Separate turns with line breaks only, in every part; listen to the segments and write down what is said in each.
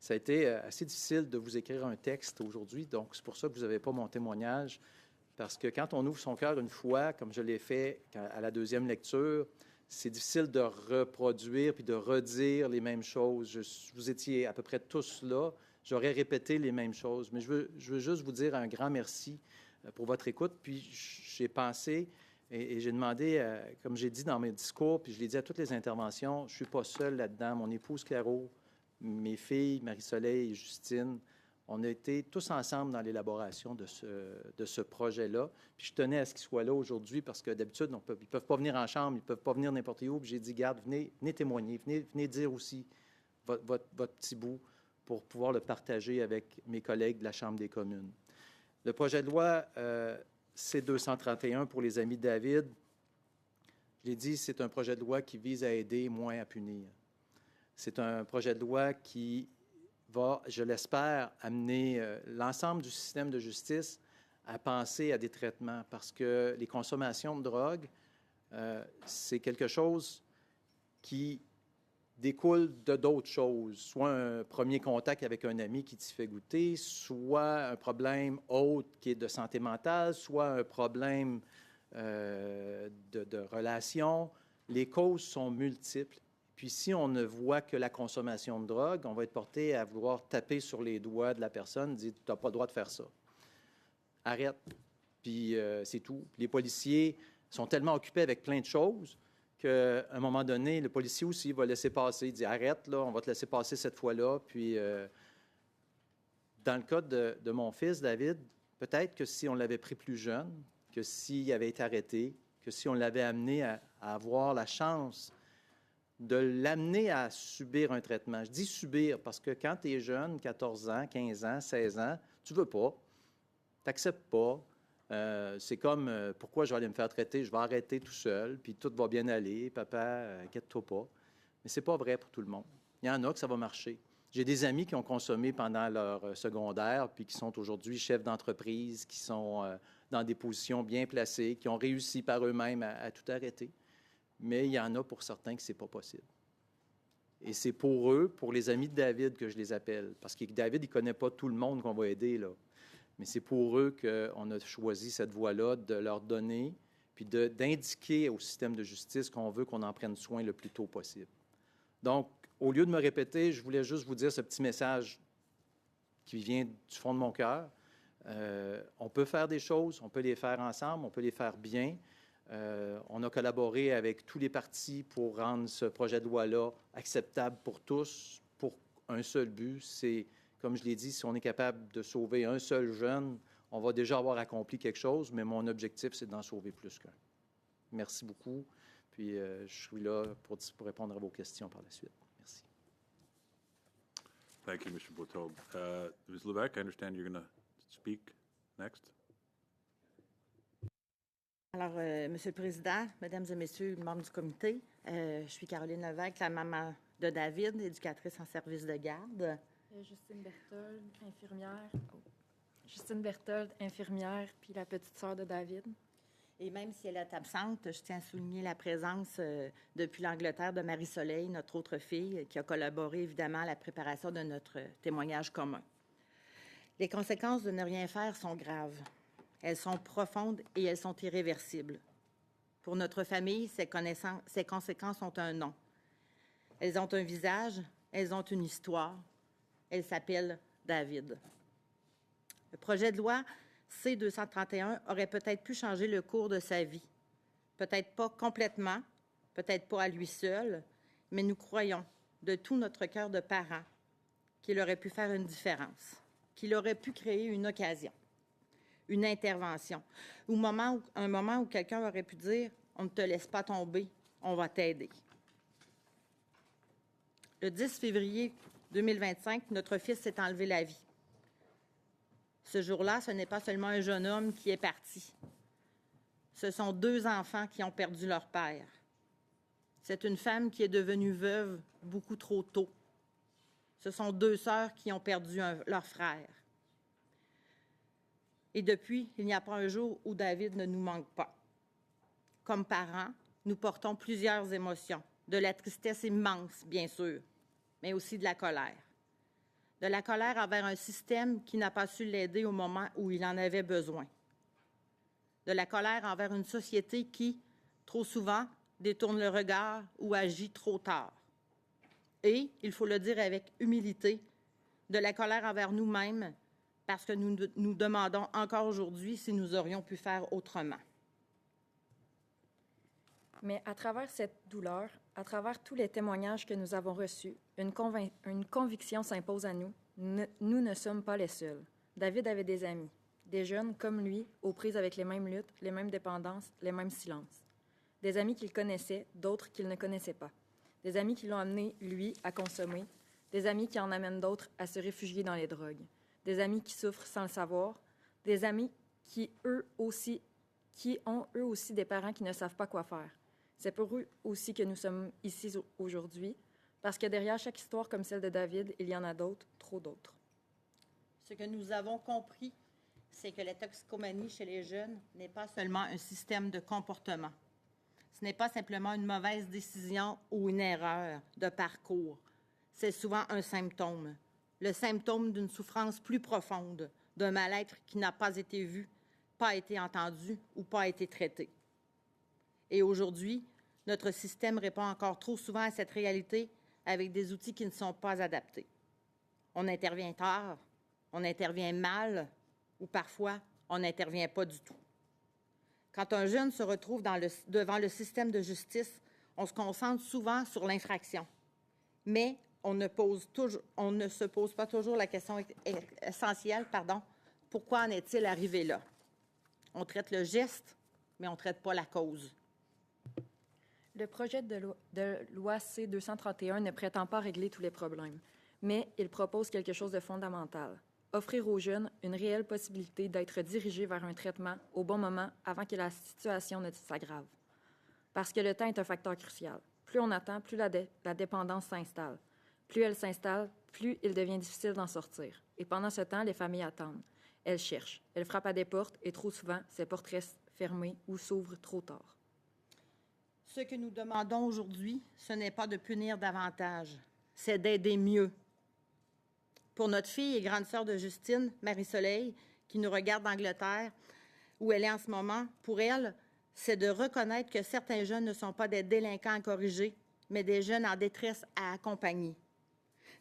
Ça a été assez difficile de vous écrire un texte aujourd'hui, donc c'est pour ça que vous n'avez pas mon témoignage, parce que quand on ouvre son cœur une fois, comme je l'ai fait à la deuxième lecture, c'est difficile de reproduire puis de redire les mêmes choses. Vous étiez à peu près tous là. J'aurais répété les mêmes choses, mais je veux juste vous dire un grand merci pour votre écoute. Puis j'ai pensé et j'ai demandé, comme j'ai dit dans mes discours, puis je l'ai dit à toutes les interventions, je ne suis pas seul là-dedans. Mon épouse Caro, mes filles Marie-Soleil et Justine, on a été tous ensemble dans l'élaboration de ce projet-là. Puis je tenais à ce qu'ils soient là aujourd'hui parce que d'habitude, ils ne peuvent pas venir en chambre, ils ne peuvent pas venir n'importe où. Puis j'ai dit, garde, venez témoigner, venez dire aussi votre petit bout pour pouvoir le partager avec mes collègues de la Chambre des communes. Le projet de loi C-231 pour les amis de David, je l'ai dit, c'est un projet de loi qui vise à aider, moins à punir. C'est un projet de loi qui va, je l'espère, amener l'ensemble du système de justice à penser à des traitements parce que les consommations de drogue, c'est quelque chose qui découle de d'autres choses, soit un premier contact avec un ami qui t'y fait goûter, soit un problème autre qui est de santé mentale, soit un problème de relation. Les causes sont multiples. Puis si on ne voit que la consommation de drogue, on va être porté à vouloir taper sur les doigts de la personne, dire « tu n'as pas le droit de faire ça ». Arrête. Puis c'est tout. Puis les policiers sont tellement occupés avec plein de choses qu'à un moment donné, le policier aussi va laisser passer. Il dit « arrête, là, on va te laisser passer cette fois-là ». Puis dans le cas de mon fils, David, peut-être que si on l'avait pris plus jeune, que s'il avait été arrêté, que si on l'avait amené à avoir la chance de l'amener à subir un traitement. Je dis subir parce que quand tu es jeune, 14 ans, 15 ans, 16 ans, tu ne veux pas, tu n'acceptes pas. C'est comme, pourquoi je vais aller me faire traiter? Je vais arrêter tout seul, puis tout va bien aller. Papa, inquiète-toi pas. Mais ce n'est pas vrai pour tout le monde. Il y en a que ça va marcher. J'ai des amis qui ont consommé pendant leur secondaire, puis qui sont aujourd'hui chefs d'entreprise, qui sont dans des positions bien placées, qui ont réussi par eux-mêmes à tout arrêter. Mais il y en a pour certains que ce n'est pas possible. Et c'est pour eux, pour les amis de David que je les appelle. Parce que David, il ne connaît pas tout le monde qu'on va aider, là. Mais c'est pour eux qu'on a choisi cette voie-là, de leur donner, puis d'indiquer au système de justice qu'on veut qu'on en prenne soin le plus tôt possible. Donc, au lieu de me répéter, je voulais juste vous dire ce petit message qui vient du fond de mon cœur. On peut faire des choses, on peut les faire ensemble, on peut les faire bien. On a collaboré avec tous les partis pour rendre ce projet de loi-là acceptable pour tous, pour un seul but. C'est, comme je l'ai dit, si on est capable de sauver un seul jeune, on va déjà avoir accompli quelque chose, mais mon objectif, c'est d'en sauver plus qu'un. Merci beaucoup. Puis, je suis là pour répondre à vos questions par la suite. Merci.
Thank you, Mr. Bourtauld. Ms. Levesque, I understand you're going to speak next.
Alors, Monsieur le Président, Mesdames et Messieurs les membres du comité, je suis Caroline Levesque, la maman de David, éducatrice en service de garde.
Justine Berthold, infirmière. Justine Berthold, infirmière, puis la petite sœur de David.
Et même si elle est absente, je tiens à souligner la présence depuis l'Angleterre de Marie-Soleil, notre autre fille, qui a collaboré évidemment à la préparation de notre témoignage commun. Les conséquences de ne rien faire sont graves. Elles sont profondes et elles sont irréversibles. Pour notre famille, ces conséquences ont un nom. Elles ont un visage, elles ont une histoire. Elles s'appellent David. Le projet de loi C-231 aurait peut-être pu changer le cours de sa vie. Peut-être pas complètement, peut-être pas à lui seul, mais nous croyons de tout notre cœur de parents qu'il aurait pu faire une différence, qu'il aurait pu créer une occasion, une intervention, un moment où quelqu'un aurait pu dire « on ne te laisse pas tomber, on va t'aider ». Le 10 février 2025, notre fils s'est enlevé la vie. Ce jour-là, ce n'est pas seulement un jeune homme qui est parti. Ce sont 2 enfants qui ont perdu leur père. C'est une femme qui est devenue veuve beaucoup trop tôt. Ce sont 2 sœurs qui ont perdu leur frère. Et depuis, il n'y a pas un jour où David ne nous manque pas. Comme parents, nous portons plusieurs émotions. De la tristesse immense, bien sûr, mais aussi de la colère. de la colère envers un système qui n'a pas su l'aider au moment où il en avait besoin, de la colère envers une société qui, trop souvent, détourne le regard ou agit trop tard. Et, il faut le dire avec humilité, de la colère envers nous-mêmes parce que nous nous demandons encore aujourd'hui si nous aurions pu faire autrement.
Mais à travers cette douleur, à travers tous les témoignages que nous avons reçus, une conviction s'impose à nous. Nous ne sommes pas les seuls. David avait des amis, des jeunes comme lui, aux prises avec les mêmes luttes, les mêmes dépendances, les mêmes silences. Des amis qu'il connaissait, d'autres qu'il ne connaissait pas. Des amis qui l'ont amené, lui, à consommer. Des amis qui en amènent d'autres à se réfugier dans les drogues. Des amis qui souffrent sans le savoir. Des amis qui ont eux aussi des parents qui ne savent pas quoi faire. C'est pour eux aussi que nous sommes ici aujourd'hui, parce que derrière chaque histoire comme celle de David, il y en a d'autres, trop d'autres.
Ce que nous avons compris, c'est que la toxicomanie chez les jeunes n'est pas seulement un système de comportement. Ce n'est pas simplement une mauvaise décision ou une erreur de parcours. C'est souvent un symptôme, le symptôme d'une souffrance plus profonde, d'un mal-être qui n'a pas été vu, pas été entendu ou pas été traité. Et aujourd'hui, notre système répond encore trop souvent à cette réalité avec des outils qui ne sont pas adaptés. On intervient tard, on intervient mal ou parfois on n'intervient pas du tout. Quand un jeune se retrouve devant le système de justice, on se concentre souvent sur l'infraction, mais on ne se pose pas toujours la question essentielle, pourquoi en est-il arrivé là? On traite le geste, mais on ne traite pas la cause.
Le projet de loi C-231 ne prétend pas régler tous les problèmes, mais il propose quelque chose de fondamental. Offrir aux jeunes une réelle possibilité d'être dirigés vers un traitement au bon moment avant que la situation ne s'aggrave. Parce que le temps est un facteur crucial. Plus on attend, plus la dépendance s'installe. Plus elle s'installe, plus il devient difficile d'en sortir. Et pendant ce temps, les familles attendent. Elles cherchent. Elles frappent à des portes et trop souvent, ces portes restent fermées ou s'ouvrent trop tard.
Ce que nous demandons aujourd'hui, ce n'est pas de punir davantage, c'est d'aider mieux. Pour notre fille et grande sœur de Justine, Marie-Soleil, qui nous regarde d'Angleterre, où elle est en ce moment, pour elle, c'est de reconnaître que certains jeunes ne sont pas des délinquants à corriger, mais des jeunes en détresse à accompagner.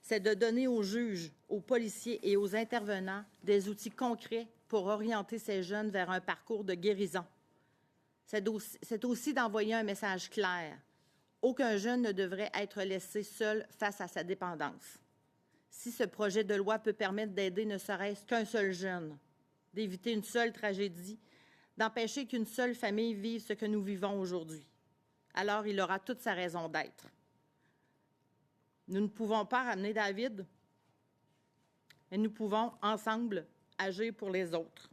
C'est de donner aux juges, aux policiers et aux intervenants des outils concrets pour orienter ces jeunes vers un parcours de guérison. C'est aussi d'envoyer un message clair. Aucun jeune ne devrait être laissé seul face à sa dépendance. Si ce projet de loi peut permettre d'aider ne serait-ce qu'un seul jeune, d'éviter une seule tragédie, d'empêcher qu'une seule famille vive ce que nous vivons aujourd'hui, alors il aura toute sa raison d'être. Nous ne pouvons pas ramener David, mais nous pouvons, ensemble, agir pour les autres.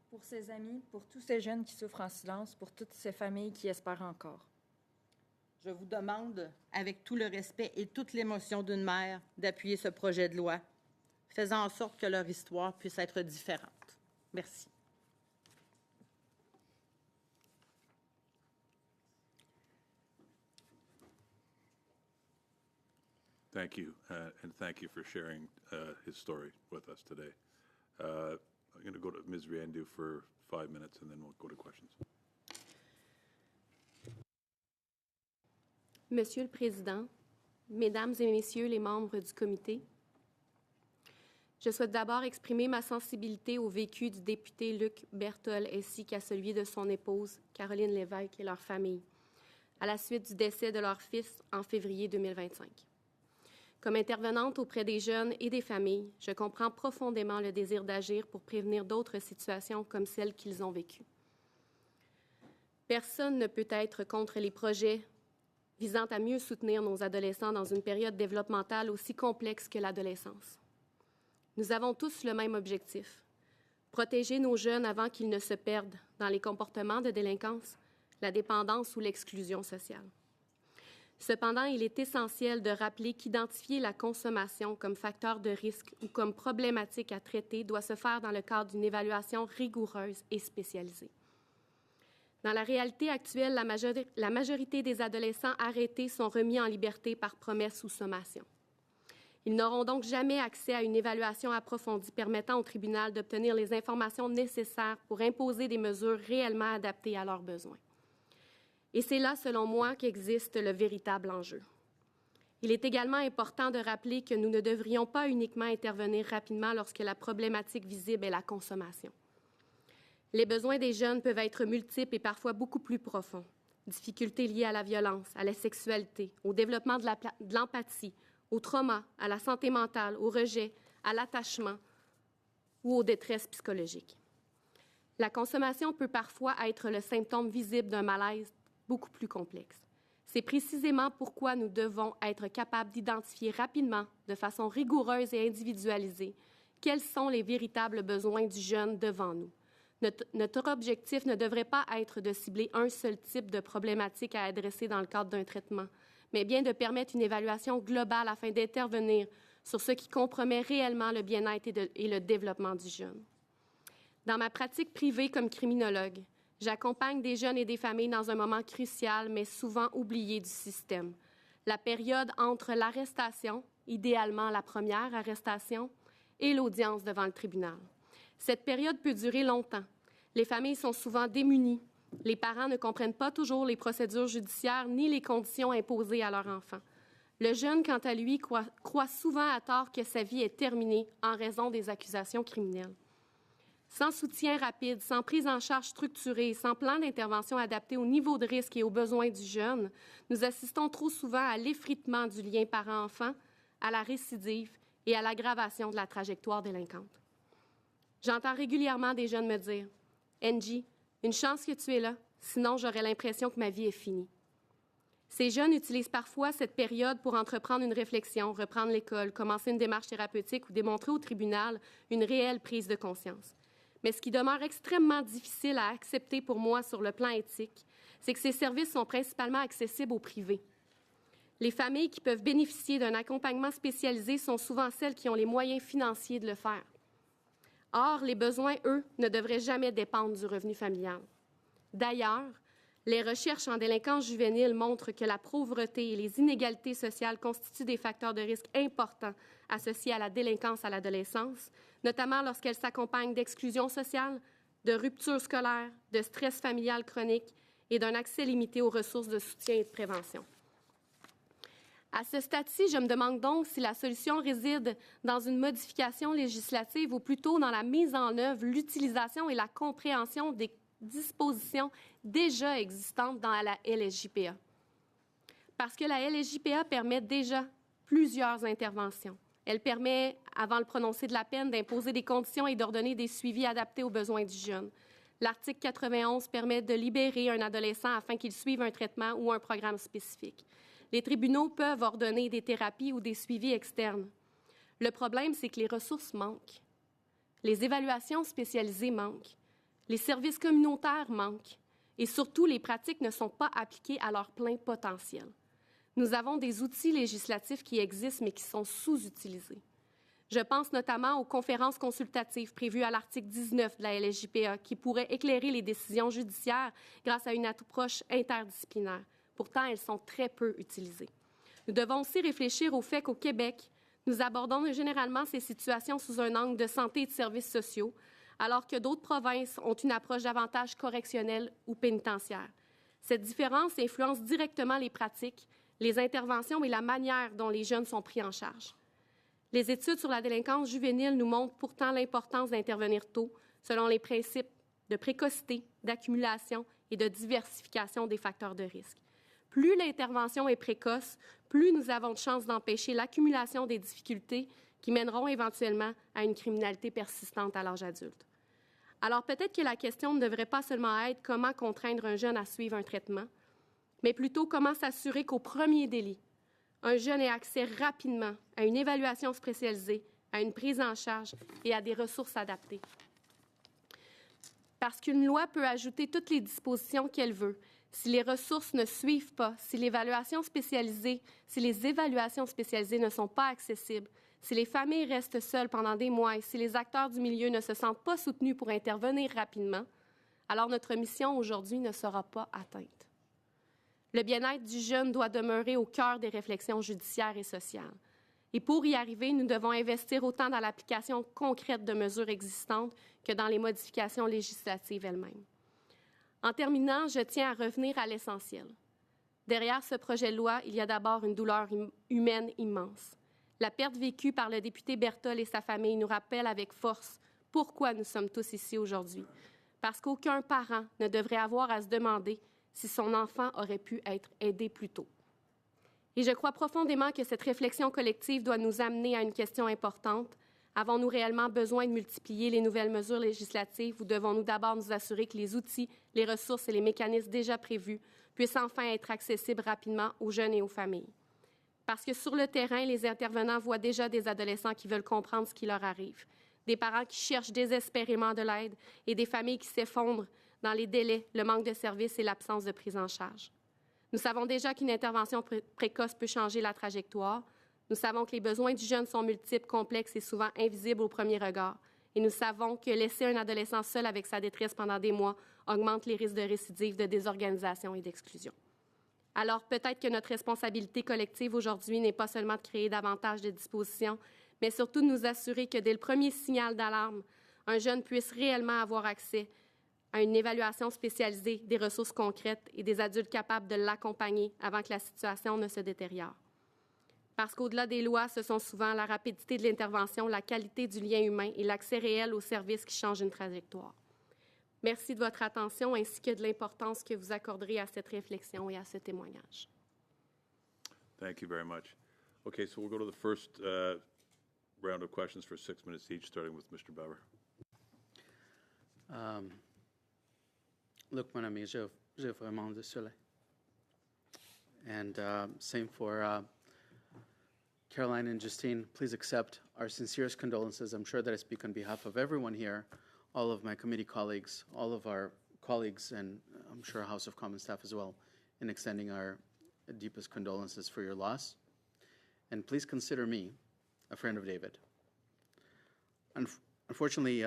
Pour ses amis, pour tous ces jeunes qui souffrent en silence, pour toutes ces familles qui espèrent encore.
Je vous demande, avec tout le respect et toute l'émotion d'une mère, d'appuyer ce projet de loi, faisant en sorte que leur histoire puisse être différente. Merci.
Thank you, and thank you for sharing his story with us today. I'm going to go to Ms. Riendeau for 5 minutes, and then we'll go to questions.
Monsieur le Président, Mesdames et Messieurs les membres du comité, je souhaite d'abord exprimer ma sensibilité au vécu du député Luc Berthold ainsi qu'à celui de son épouse, Caroline Lévesque, et leur famille, à la suite du décès de leur fils en février 2025. Comme intervenante auprès des jeunes et des familles, je comprends profondément le désir d'agir pour prévenir d'autres situations comme celles qu'ils ont vécues. Personne ne peut être contre les projets visant à mieux soutenir nos adolescents dans une période développementale aussi complexe que l'adolescence. Nous avons tous le même objectif, protéger nos jeunes avant qu'ils ne se perdent dans les comportements de délinquance, la dépendance ou l'exclusion sociale. Cependant, il est essentiel de rappeler qu'identifier la consommation comme facteur de risque ou comme problématique à traiter doit se faire dans le cadre d'une évaluation rigoureuse et spécialisée. Dans la réalité actuelle, la majorité des adolescents arrêtés sont remis en liberté par promesse ou sommation. Ils n'auront donc jamais accès à une évaluation approfondie permettant au tribunal d'obtenir les informations nécessaires pour imposer des mesures réellement adaptées à leurs besoins. Et c'est là, selon moi, qu'existe le véritable enjeu. Il est également important de rappeler que nous ne devrions pas uniquement intervenir rapidement lorsque la problématique visible est la consommation. Les besoins des jeunes peuvent être multiples et parfois beaucoup plus profonds. Difficultés liées à la violence, à la sexualité, au développement de l'empathie, au trauma, à la santé mentale, au rejet, à l'attachement ou aux détresses psychologiques. La consommation peut parfois être le symptôme visible d'un malaise beaucoup plus complexe. C'est précisément pourquoi nous devons être capables d'identifier rapidement, de façon rigoureuse et individualisée, quels sont les véritables besoins du jeune devant nous. Notre objectif ne devrait pas être de cibler un seul type de problématique à adresser dans le cadre d'un traitement, mais bien de permettre une évaluation globale afin d'intervenir sur ce qui compromet réellement le bien-être et le développement du jeune. Dans ma pratique privée comme criminologue, j'accompagne des jeunes et des familles dans un moment crucial, mais souvent oublié du système. La période entre l'arrestation, idéalement la première arrestation, et l'audience devant le tribunal. Cette période peut durer longtemps. Les familles sont souvent démunies. Les parents ne comprennent pas toujours les procédures judiciaires ni les conditions imposées à leur enfant. Le jeune, quant à lui, croit souvent à tort que sa vie est terminée en raison des accusations criminelles. Sans soutien rapide, sans prise en charge structurée, sans plan d'intervention adapté au niveau de risque et aux besoins du jeune, nous assistons trop souvent à l'effritement du lien parent-enfant, à la récidive et à l'aggravation de la trajectoire délinquante. J'entends régulièrement des jeunes me dire « Angie, une chance que tu es là, sinon j'aurais l'impression que ma vie est finie. » Ces jeunes utilisent parfois cette période pour entreprendre une réflexion, reprendre l'école, commencer une démarche thérapeutique ou démontrer au tribunal une réelle prise de conscience. Mais ce qui demeure extrêmement difficile à accepter pour moi sur le plan éthique, c'est que ces services sont principalement accessibles au privé. Les familles qui peuvent bénéficier d'un accompagnement spécialisé sont souvent celles qui ont les moyens financiers de le faire. Or, les besoins, eux, ne devraient jamais dépendre du revenu familial. D'ailleurs, les recherches en délinquance juvénile montrent que la pauvreté et les inégalités sociales constituent des facteurs de risque importants associés à la délinquance à l'adolescence, notamment lorsqu'elle s'accompagne d'exclusion sociale, de rupture scolaire, de stress familial chronique et d'un accès limité aux ressources de soutien et de prévention. À ce stade-ci, je me demande donc si la solution réside dans une modification législative ou plutôt dans la mise en œuvre, l'utilisation et la compréhension des dispositions déjà existantes dans la LSJPA. Parce que la LSJPA permet déjà plusieurs interventions. Elle permet, avant le prononcé de la peine, d'imposer des conditions et d'ordonner des suivis adaptés aux besoins du jeune. L'article 91 permet de libérer un adolescent afin qu'il suive un traitement ou un programme spécifique. Les tribunaux peuvent ordonner des thérapies ou des suivis externes. Le problème, c'est que les ressources manquent. Les évaluations spécialisées manquent. Les services communautaires manquent. Et surtout, les pratiques ne sont pas appliquées à leur plein potentiel. Nous avons des outils législatifs qui existent, mais qui sont sous-utilisés. Je pense notamment aux conférences consultatives prévues à l'article 19 de la LSJPA qui pourraient éclairer les décisions judiciaires grâce à une approche interdisciplinaire. Pourtant, elles sont très peu utilisées. Nous devons aussi réfléchir au fait qu'au Québec, nous abordons généralement ces situations sous un angle de santé et de services sociaux, alors que d'autres provinces ont une approche davantage correctionnelle ou pénitentiaire. Cette différence influence directement les pratiques, les interventions et la manière dont les jeunes sont pris en charge. Les études sur la délinquance juvénile nous montrent pourtant l'importance d'intervenir tôt, selon les principes de précocité, d'accumulation et de diversification des facteurs de risque. Plus l'intervention est précoce, plus nous avons de chances d'empêcher l'accumulation des difficultés qui mèneront éventuellement à une criminalité persistante à l'âge adulte. Alors peut-être que la question ne devrait pas seulement être comment contraindre un jeune à suivre un traitement, mais plutôt comment s'assurer qu'au premier délit, un jeune ait accès rapidement à une évaluation spécialisée, à une prise en charge et à des ressources adaptées. Parce qu'une loi peut ajouter toutes les dispositions qu'elle veut. Si les ressources ne suivent pas, si les évaluations spécialisées ne sont pas accessibles, si les familles restent seules pendant des mois et si les acteurs du milieu ne se sentent pas soutenus pour intervenir rapidement, alors notre mission aujourd'hui ne sera pas atteinte. Le bien-être du jeune doit demeurer au cœur des réflexions judiciaires et sociales. Et pour y arriver, nous devons investir autant dans l'application concrète de mesures existantes que dans les modifications législatives elles-mêmes. En terminant, je tiens à revenir à l'essentiel. Derrière ce projet de loi, il y a d'abord une douleur humaine immense. La perte vécue par le député Berthold et sa famille nous rappelle avec force pourquoi nous sommes tous ici aujourd'hui. Parce qu'aucun parent ne devrait avoir à se demander si son enfant aurait pu être aidé plus tôt. Et je crois profondément que cette réflexion collective doit nous amener à une question importante. Avons-nous réellement besoin de multiplier les nouvelles mesures législatives ou devons-nous d'abord nous assurer que les outils, les ressources et les mécanismes déjà prévus puissent enfin être accessibles rapidement aux jeunes et aux familles? Parce que sur le terrain, les intervenants voient déjà des adolescents qui veulent comprendre ce qui leur arrive, des parents qui cherchent désespérément de l'aide et des familles qui s'effondrent dans les délais, le manque de services et l'absence de prise en charge. Nous savons déjà qu'une intervention précoce peut changer la trajectoire. Nous savons que les besoins du jeune sont multiples, complexes et souvent invisibles au premier regard. Et nous savons que laisser un adolescent seul avec sa détresse pendant des mois augmente les risques de récidive, de désorganisation et d'exclusion. Alors peut-être que notre responsabilité collective aujourd'hui n'est pas seulement de créer davantage de dispositions, mais surtout de nous assurer que dès le premier signal d'alarme, un jeune puisse réellement avoir accès à une évaluation spécialisée, des ressources concrètes et des adultes capables de l'accompagner avant que la situation ne se détériore. Parce qu'au-delà des lois, ce sont souvent la rapidité de l'intervention, la qualité du lien humain et l'accès réel aux services qui changent une trajectoire. Merci de votre attention ainsi que de l'importance que vous accorderez à cette réflexion et à ce témoignage.
Thank you very much. Okay, so we'll go to the first round of questions for 6 minutes each, starting with Mr. Bauer.
Look, mon ami, j'ai vraiment désolé. And same for Caroline and Justine. Please accept our sincerest condolences. I'm sure that I speak on behalf of everyone here, all of my committee colleagues, all of our colleagues, and I'm sure House of Commons staff as well, in extending our deepest condolences for your loss. And please consider me a friend of David. Unfortunately,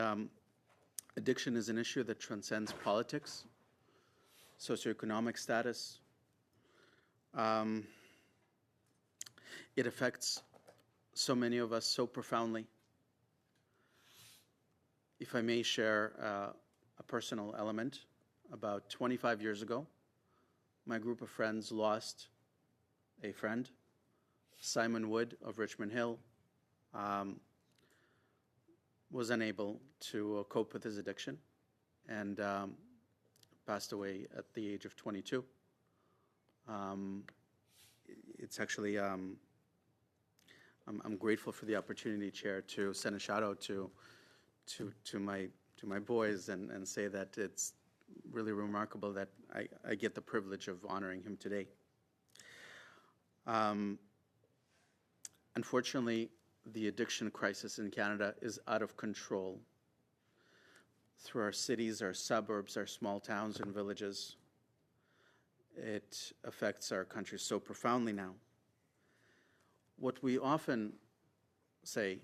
addiction is an issue that transcends politics, socioeconomic status. It affects so many of us so profoundly. If I may share a personal element, about 25 years ago, my group of friends lost a friend, Simon Wood of Richmond Hill, was unable to cope with his addiction and passed away at the age of 22. It's actually, I'm grateful for the opportunity, Chair, to send a shout out to my boys and say that it's really remarkable that I get the privilege of honoring him today. Unfortunately, the addiction crisis in Canada is out of control. Through our cities, our suburbs, our small towns and villages, it affects our country so profoundly now. What we often say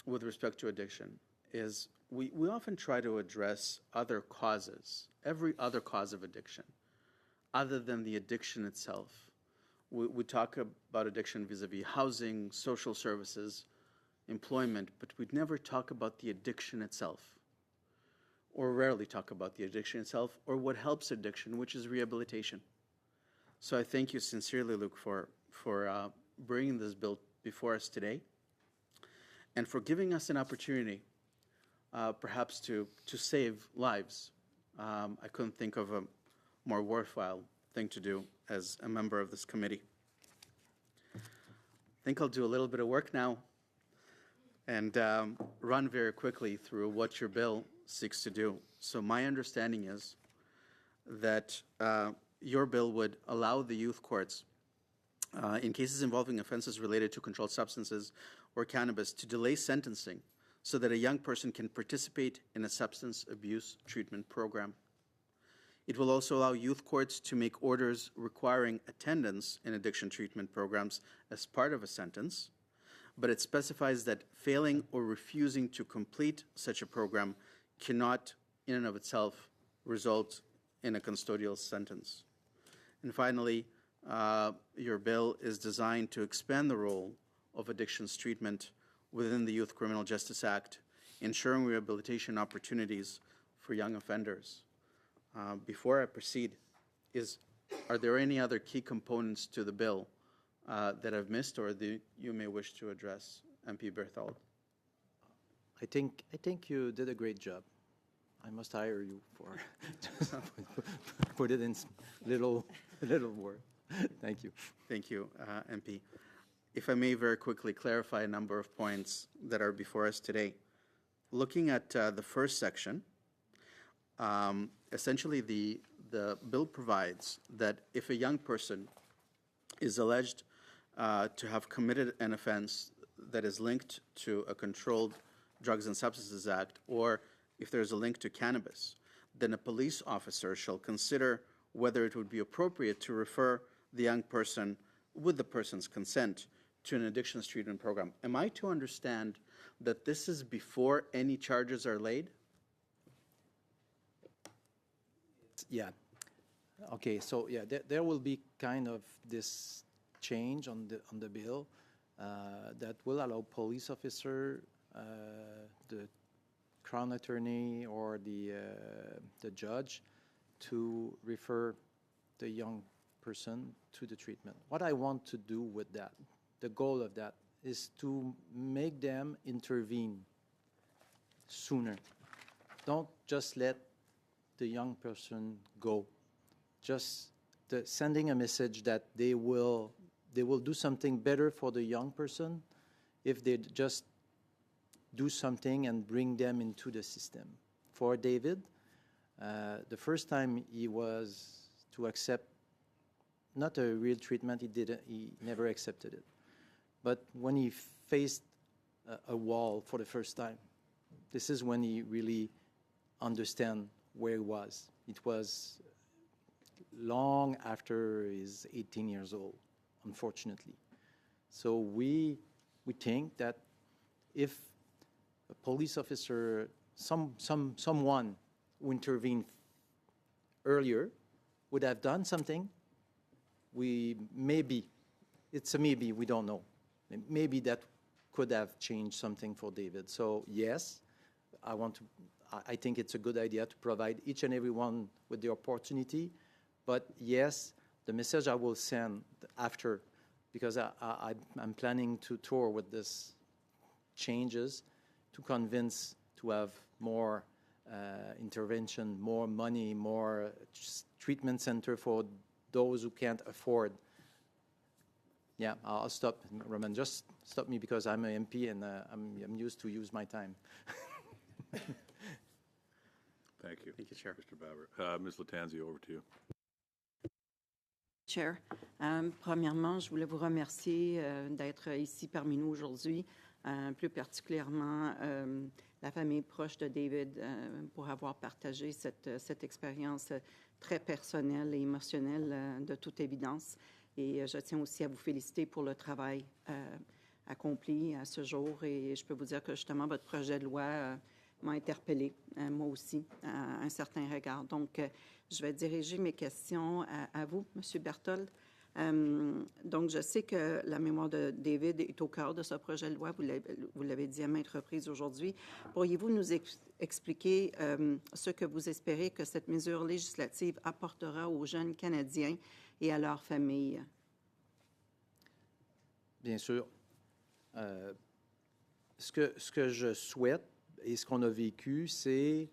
with respect to addiction is we often try to address other causes, every other cause of addiction, other than the addiction itself. We talk about addiction vis-a-vis housing, social services, employment, but we'd never talk about the addiction itself, or rarely talk about the addiction itself, or what helps addiction, which is rehabilitation. So I thank you sincerely, Luke, for bringing this bill before us today, and for giving us an opportunity, perhaps to save lives. I couldn't think of a more worthwhile thing to do as a member of this committee. I think I'll do a little bit of work now and run very quickly through what your bill seeks to do. So my understanding is that your bill would allow the youth courts, in cases involving offenses related to controlled substances or cannabis, to delay sentencing so that a young person can participate in a substance abuse treatment program. It will also allow youth courts to make orders requiring attendance in addiction treatment programs as part of a sentence, but it specifies that failing or refusing to complete such a program cannot, in and of itself, result in a custodial sentence. And finally, your bill is designed to expand the role of addictions treatment within the Youth Criminal Justice Act, ensuring rehabilitation opportunities for young offenders. Before I proceed, are there any other key components to the bill that I've missed or that you may wish to address, MP Berthold?
I think you did a great job. I must hire you for put it in little word. Thank you.
Thank you, MP. If I may very quickly clarify a number of points that are before us today. Looking at the first section, essentially the bill provides that if a young person is alleged to have committed an offense that is linked to a Controlled Drugs and Substances Act, or if there's a link to cannabis, then a police officer shall consider whether it would be appropriate to refer the young person, with the person's consent, to an addictions treatment program. Am I to understand that this is before any charges are laid?
Yeah. Okay. So yeah, there will be kind of this change on the bill that will allow police officer, the Crown Attorney, or the judge to refer the young person to the treatment. What I want to do with that, the goal of that, is to make them intervene sooner. Don't just let the young person go. Just sending a message that they will do something better for the young person if they just do something and bring them into the system. For David, the first time he was to accept not a real treatment, he never accepted it. But when he faced a wall for the first time, this is when he really understand where he was. It was long after he's 18 years old, unfortunately. So we think that if a police officer, someone who intervened earlier would have done something, it's a maybe, we don't know. Maybe that could have changed something for David. So yes, I think it's a good idea to provide each and every one with the opportunity. But yes, the message I will send after, because I'm planning to tour with this changes to convince to have more intervention, more money, more treatment center for those who can't afford. Yeah, I'll stop, Roman. Just stop me because I'm an MP and I'm used to use my time.
Thank you.
Thank you, Chair.
Mr. Baber. Ms. Latanzi, over to you.
Chair. Premièrement, je voulais vous remercier d'être ici parmi nous aujourd'hui, plus particulièrement la famille proche de David, pour avoir partagé cette expérience très personnelle et émotionnelle de toute évidence. Et je tiens aussi à vous féliciter pour le travail accompli à ce jour. Et je peux vous dire que justement, votre projet de loi m'a interpellée, moi aussi, à un certain regard. Donc, je vais diriger mes questions à vous, M. Berthold. Donc, je sais que la mémoire de David est au cœur de ce projet de loi. Vous l'avez dit à maintes reprises aujourd'hui. Pourriez-vous nous expliquer ce que vous espérez que cette mesure législative apportera aux jeunes Canadiens et à leurs familles?
Bien sûr. Ce que je souhaite et ce qu'on a vécu, c'est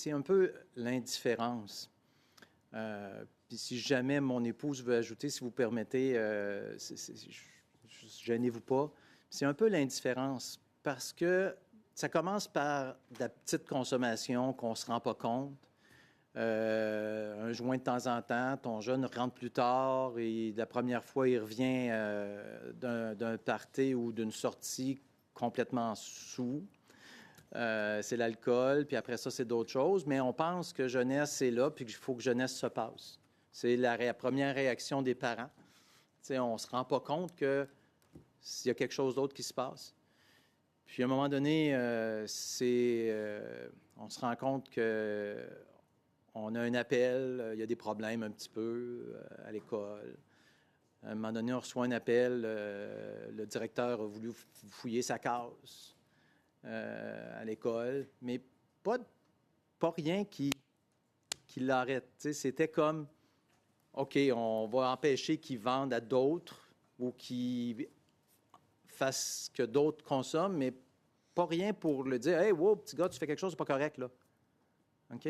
un peu l'indifférence. Puis si jamais mon épouse veut ajouter, si vous permettez, gênez-vous pas. C'est un peu l'indifférence parce que ça commence par de la petite consommation qu'on ne se rend pas compte. Un joint de temps en temps, ton jeune rentre plus tard et la première fois, il revient d'un party ou d'une sortie complètement saoul. C'est l'alcool, puis après ça, c'est d'autres choses. Mais on pense que jeunesse, c'est là, puis qu'il faut que jeunesse se passe. C'est la première réaction des parents. T'sais, on ne se rend pas compte qu'il y a quelque chose d'autre qui se passe. Puis à un moment donné, on se rend compte qu'on on a un appel, il y a des problèmes un petit peu à l'école. À un moment donné, on reçoit un appel, le directeur a voulu fouiller sa case à l'école, mais pas rien qui l'arrête. Tu sais, c'était comme, OK, on va empêcher qu'ils vendent à d'autres ou qu'ils fassent que d'autres consomment, mais pas rien pour le dire, « Hey, wow, petit gars, tu fais quelque chose, c'est pas correct, là. » OK?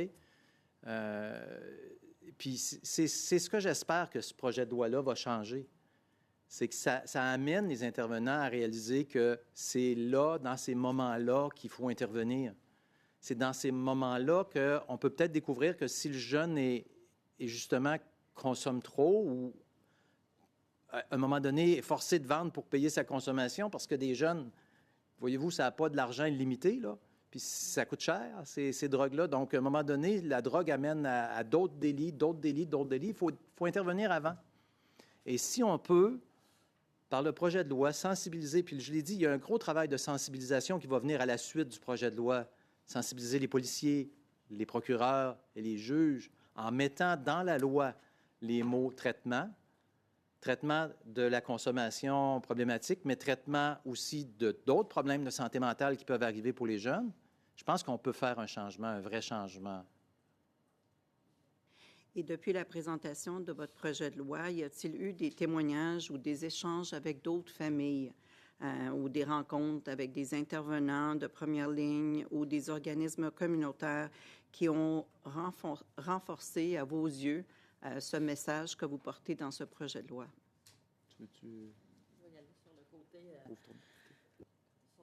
Puis c'est ce que j'espère que ce projet de loi-là va changer. C'est que ça amène les intervenants à réaliser que c'est là, dans ces moments-là, qu'il faut intervenir. C'est dans ces moments-là qu'on peut peut-être découvrir que si le jeune est justement consomme trop ou à un moment donné est forcé de vendre pour payer sa consommation parce que des jeunes, voyez-vous, ça n'a pas de l'argent illimité, là. Puis ça coûte cher, ces drogues-là. Donc, à un moment donné, la drogue amène à d'autres délits, d'autres délits, d'autres délits. Il faut intervenir avant. Et si on peut, par le projet de loi, sensibiliser, puis je l'ai dit, il y a un gros travail de sensibilisation qui va venir à la suite du projet de loi. Sensibiliser les policiers, les procureurs et les juges en mettant dans la loi les mots traitement de la consommation problématique, mais traitement aussi d'autres problèmes de santé mentale qui peuvent arriver pour les jeunes. Je pense qu'on peut faire un changement, un vrai changement.
Et depuis la présentation de votre projet de loi, y a-t-il eu des témoignages ou des échanges avec d'autres familles ou des rencontres avec des intervenants de première ligne ou des organismes communautaires qui ont renforcé à vos yeux ce message que vous portez dans ce projet de loi?
Je vais y aller sur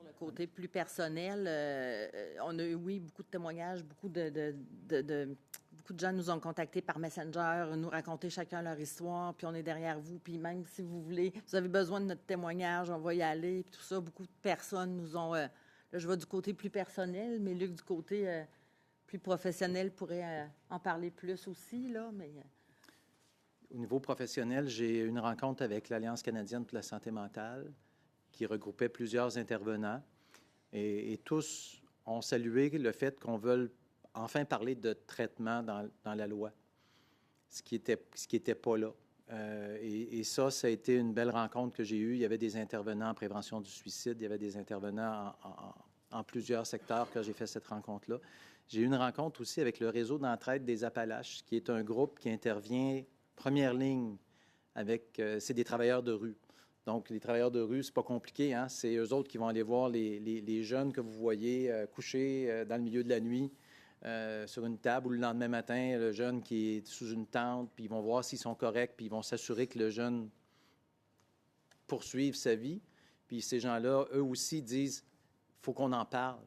le côté plus personnel. On a eu, oui, beaucoup de témoignages, beaucoup de gens nous ont contactés par Messenger, nous raconter chacun leur histoire, puis on est derrière vous, puis même si vous voulez, vous avez besoin de notre témoignage, on va y aller, puis tout ça. Beaucoup de personnes nous ont... là, je vais du côté plus personnel, mais Luc, du côté plus professionnel, pourrait en parler plus aussi, là, mais...
Au niveau professionnel, j'ai eu une rencontre avec l'Alliance canadienne pour la santé mentale qui regroupait plusieurs intervenants et tous ont salué le fait qu'on veuille enfin parler de traitement dans la loi, ce qui était pas là. Et ça a été une belle rencontre que j'ai eue. Il y avait des intervenants en prévention du suicide, il y avait des intervenants en plusieurs secteurs quand j'ai fait cette rencontre-là. J'ai eu une rencontre aussi avec le réseau d'entraide des Appalaches, qui est un groupe qui intervient première ligne avec... c'est des travailleurs de rue. Donc, les travailleurs de rue, c'est pas compliqué, hein? C'est eux autres qui vont aller voir les jeunes que vous voyez couchés dans le milieu de la nuit sur une table ou le lendemain matin, le jeune qui est sous une tente, puis ils vont voir s'ils sont corrects, puis ils vont s'assurer que le jeune poursuive sa vie. Puis ces gens-là, eux aussi, disent « il faut qu'on en parle ».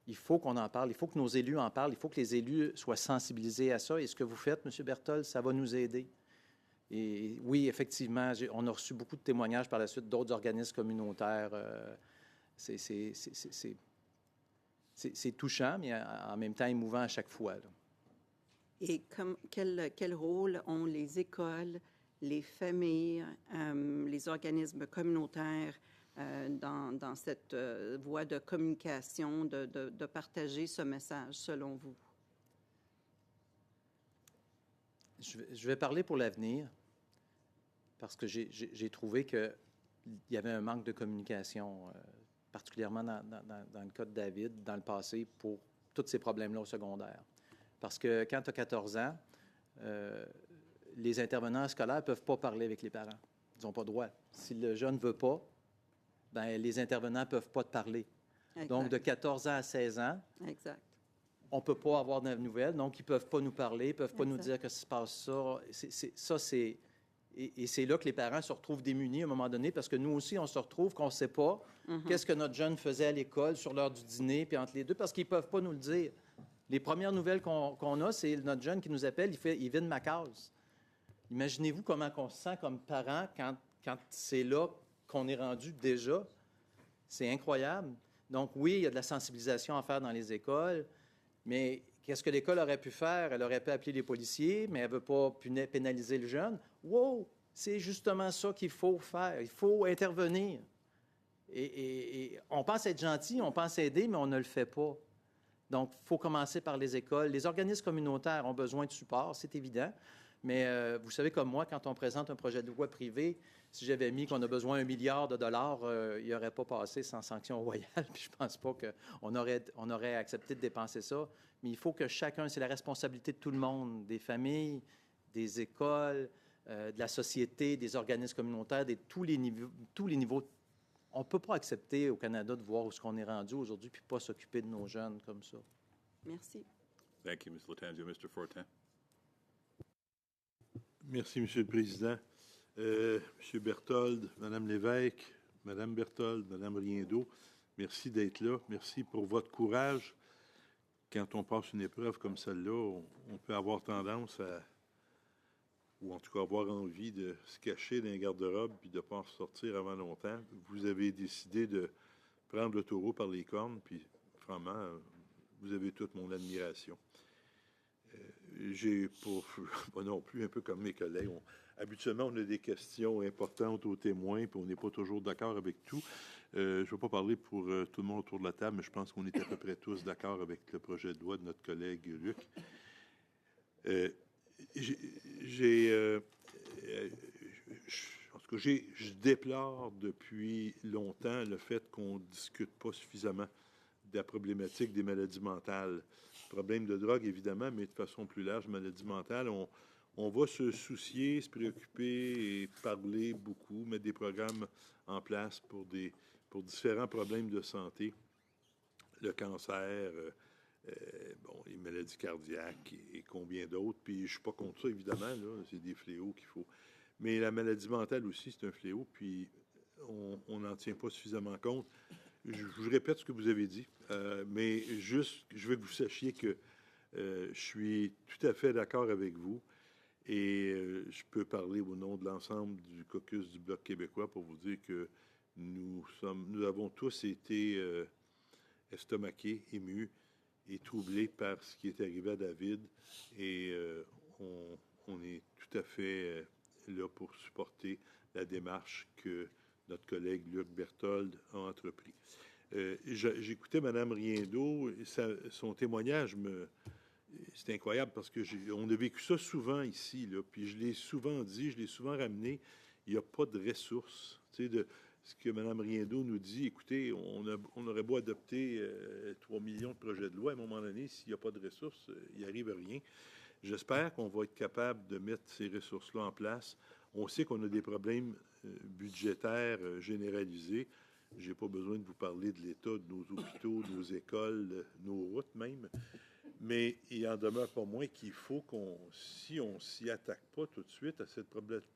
Il faut qu'on en parle, il faut que nos élus en parlent, il faut que les élus soient sensibilisés à ça. Et ce que vous faites, M. Berthold, ça va nous aider. Et oui, effectivement, on a reçu beaucoup de témoignages par la suite d'autres organismes communautaires. C'est touchant, mais en même temps émouvant à chaque fois, là.
Et quel rôle ont les écoles, les familles, les organismes communautaires dans cette voie de communication, de partager ce message, selon vous?
Je vais parler pour l'avenir, parce que j'ai trouvé qu'il y avait un manque de communication, particulièrement dans le cas de David, dans le passé, pour tous ces problèmes-là au secondaire. Parce que quand tu as 14 ans, les intervenants scolaires ne peuvent pas parler avec les parents. Ils n'ont pas le droit. Si le jeune ne veut pas, bien, les intervenants ne peuvent pas te parler. Exact. Donc, de 14 ans à 16 ans,
exact.
On ne peut pas avoir de nouvelles, donc ils ne peuvent pas nous parler, ils ne peuvent pas nous dire que se passe ça. Et c'est là que les parents se retrouvent démunis à un moment donné, parce que nous aussi, on se retrouve qu'on ne sait pas qu'est-ce que notre jeune faisait à l'école sur l'heure du dîner, puis entre les deux, parce qu'ils ne peuvent pas nous le dire. Les premières nouvelles qu'on a, c'est notre jeune qui nous appelle, il vide ma case. Imaginez-vous comment on se sent comme parent quand c'est là qu'on est rendu déjà. C'est incroyable. Donc oui, il y a de la sensibilisation à faire dans les écoles, mais qu'est-ce que l'école aurait pu faire? Elle aurait pu appeler les policiers, mais elle ne veut pas pénaliser le jeune. Wow! C'est justement ça qu'il faut faire. Il faut intervenir. Et on pense être gentil, on pense aider, mais on ne le fait pas. Donc, il faut commencer par les écoles. Les organismes communautaires ont besoin de support, c'est évident. Mais vous savez comme moi, quand on présente un projet de loi privé, si j'avais mis qu'on a besoin d'1 milliard, il n'y aurait pas passé sans sanction royale. Puis je ne pense pas qu'on aurait accepté de dépenser ça. Mais il faut que chacun, c'est la responsabilité de tout le monde, des familles, des écoles, de la société, des organismes communautaires, de tous les niveaux. On ne peut pas accepter au Canada de voir où est-ce qu'on est rendu aujourd'hui puis pas s'occuper de nos jeunes comme ça.
Merci.
Thank you, Ms. Lattanzio. Mr. Fortin.
Merci, Monsieur le Président. Monsieur Berthold, Madame Lévesque, Madame Berthold, Madame Riendeau, merci d'être là. Merci pour votre courage. Quand on passe une épreuve comme celle-là, on peut avoir tendance à, ou en tout cas avoir envie de se cacher dans un garde-robe puis de ne pas en sortir avant longtemps. Vous avez décidé de prendre le taureau par les cornes, puis franchement, vous avez toute mon admiration. J'ai pas non plus, un peu comme mes collègues. Habituellement, on a des questions importantes aux témoins, puis on n'est pas toujours d'accord avec tout. Je ne vais pas parler pour tout le monde autour de la table, mais je pense qu'on est à peu près tous d'accord avec le projet de loi de notre collègue Luc. En tout cas, je déplore depuis longtemps le fait qu'on ne discute pas suffisamment de la problématique des maladies mentales. Problème de drogue, évidemment, mais de façon plus large, maladies mentales. On va se soucier, se préoccuper et parler beaucoup, mettre des programmes en place pour différents problèmes de santé, le cancer, les maladies cardiaques et combien d'autres. Puis je ne suis pas contre ça, évidemment, là, c'est des fléaux qu'il faut. Mais la maladie mentale aussi, c'est un fléau, puis on n'en tient pas suffisamment compte. Je vous répète ce que vous avez dit, mais juste, je veux que vous sachiez que je suis tout à fait d'accord avec vous et je peux parler au nom de l'ensemble du caucus du Bloc québécois pour vous dire que nous avons tous été estomaqués, émus et troublés par ce qui est arrivé à David et on est tout à fait là pour supporter la démarche que notre collègue Luc Berthold a entrepris. J'écoutais Mme Riendeau, son témoignage, c'est incroyable parce qu'on a vécu ça souvent ici, là, puis je l'ai souvent dit, je l'ai souvent ramené, il n'y a pas de ressources. Tu sais, de ce que Mme Riendeau nous dit, écoutez, on aurait beau adopter 3 millions de projets de loi, à un moment donné, s'il n'y a pas de ressources, il n'y arrive à rien. J'espère qu'on va être capable de mettre ces ressources-là en place. On sait qu'on a des problèmes budgétaires généralisés. Je n'ai pas besoin de vous parler de l'état de nos hôpitaux, nos écoles, nos routes même. Mais il en demeure pas moins qu'il faut si on ne s'y attaque pas tout de suite à cette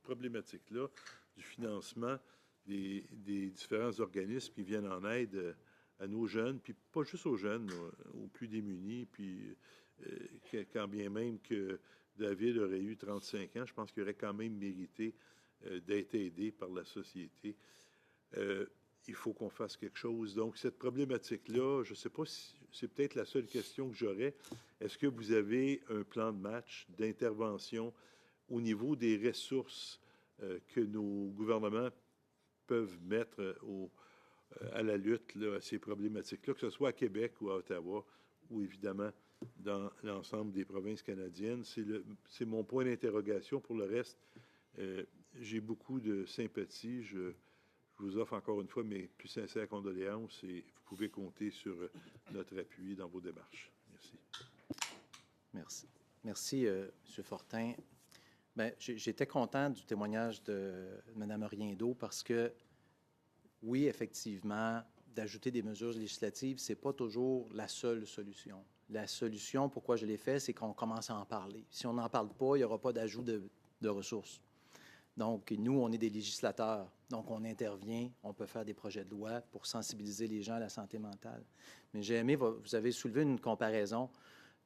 problématique-là du financement des différents organismes qui viennent en aide à nos jeunes, puis pas juste aux jeunes, aux plus démunis, puis quand bien même que David aurait eu 35 ans, je pense qu'il aurait quand même mérité d'être aidé par la société. Il faut qu'on fasse quelque chose. Donc, cette problématique-là, je ne sais pas si c'est peut-être la seule question que j'aurais. Est-ce que vous avez un plan de match, d'intervention au niveau des ressources que nos gouvernements peuvent mettre à la lutte là, à ces problématiques-là, que ce soit à Québec ou à Ottawa, ou évidemment dans l'ensemble des provinces canadiennes? C'est mon point d'interrogation. Pour le reste, j'ai beaucoup de sympathie. Je vous offre encore une fois mes plus sincères condoléances et vous pouvez compter sur notre appui dans vos démarches. Merci.
Merci. Merci, M. Fortin. Bien, j'étais content du témoignage de Mme Riendeau parce que, oui, effectivement, d'ajouter des mesures législatives, ce n'est pas toujours la seule solution. La solution, pourquoi je l'ai fait, c'est qu'on commence à en parler. Si on n'en parle pas, il n'y aura pas d'ajout de ressources. Donc, nous, on est des législateurs. Donc, on intervient, on peut faire des projets de loi pour sensibiliser les gens à la santé mentale. Mais j'ai aimé, vous avez soulevé une comparaison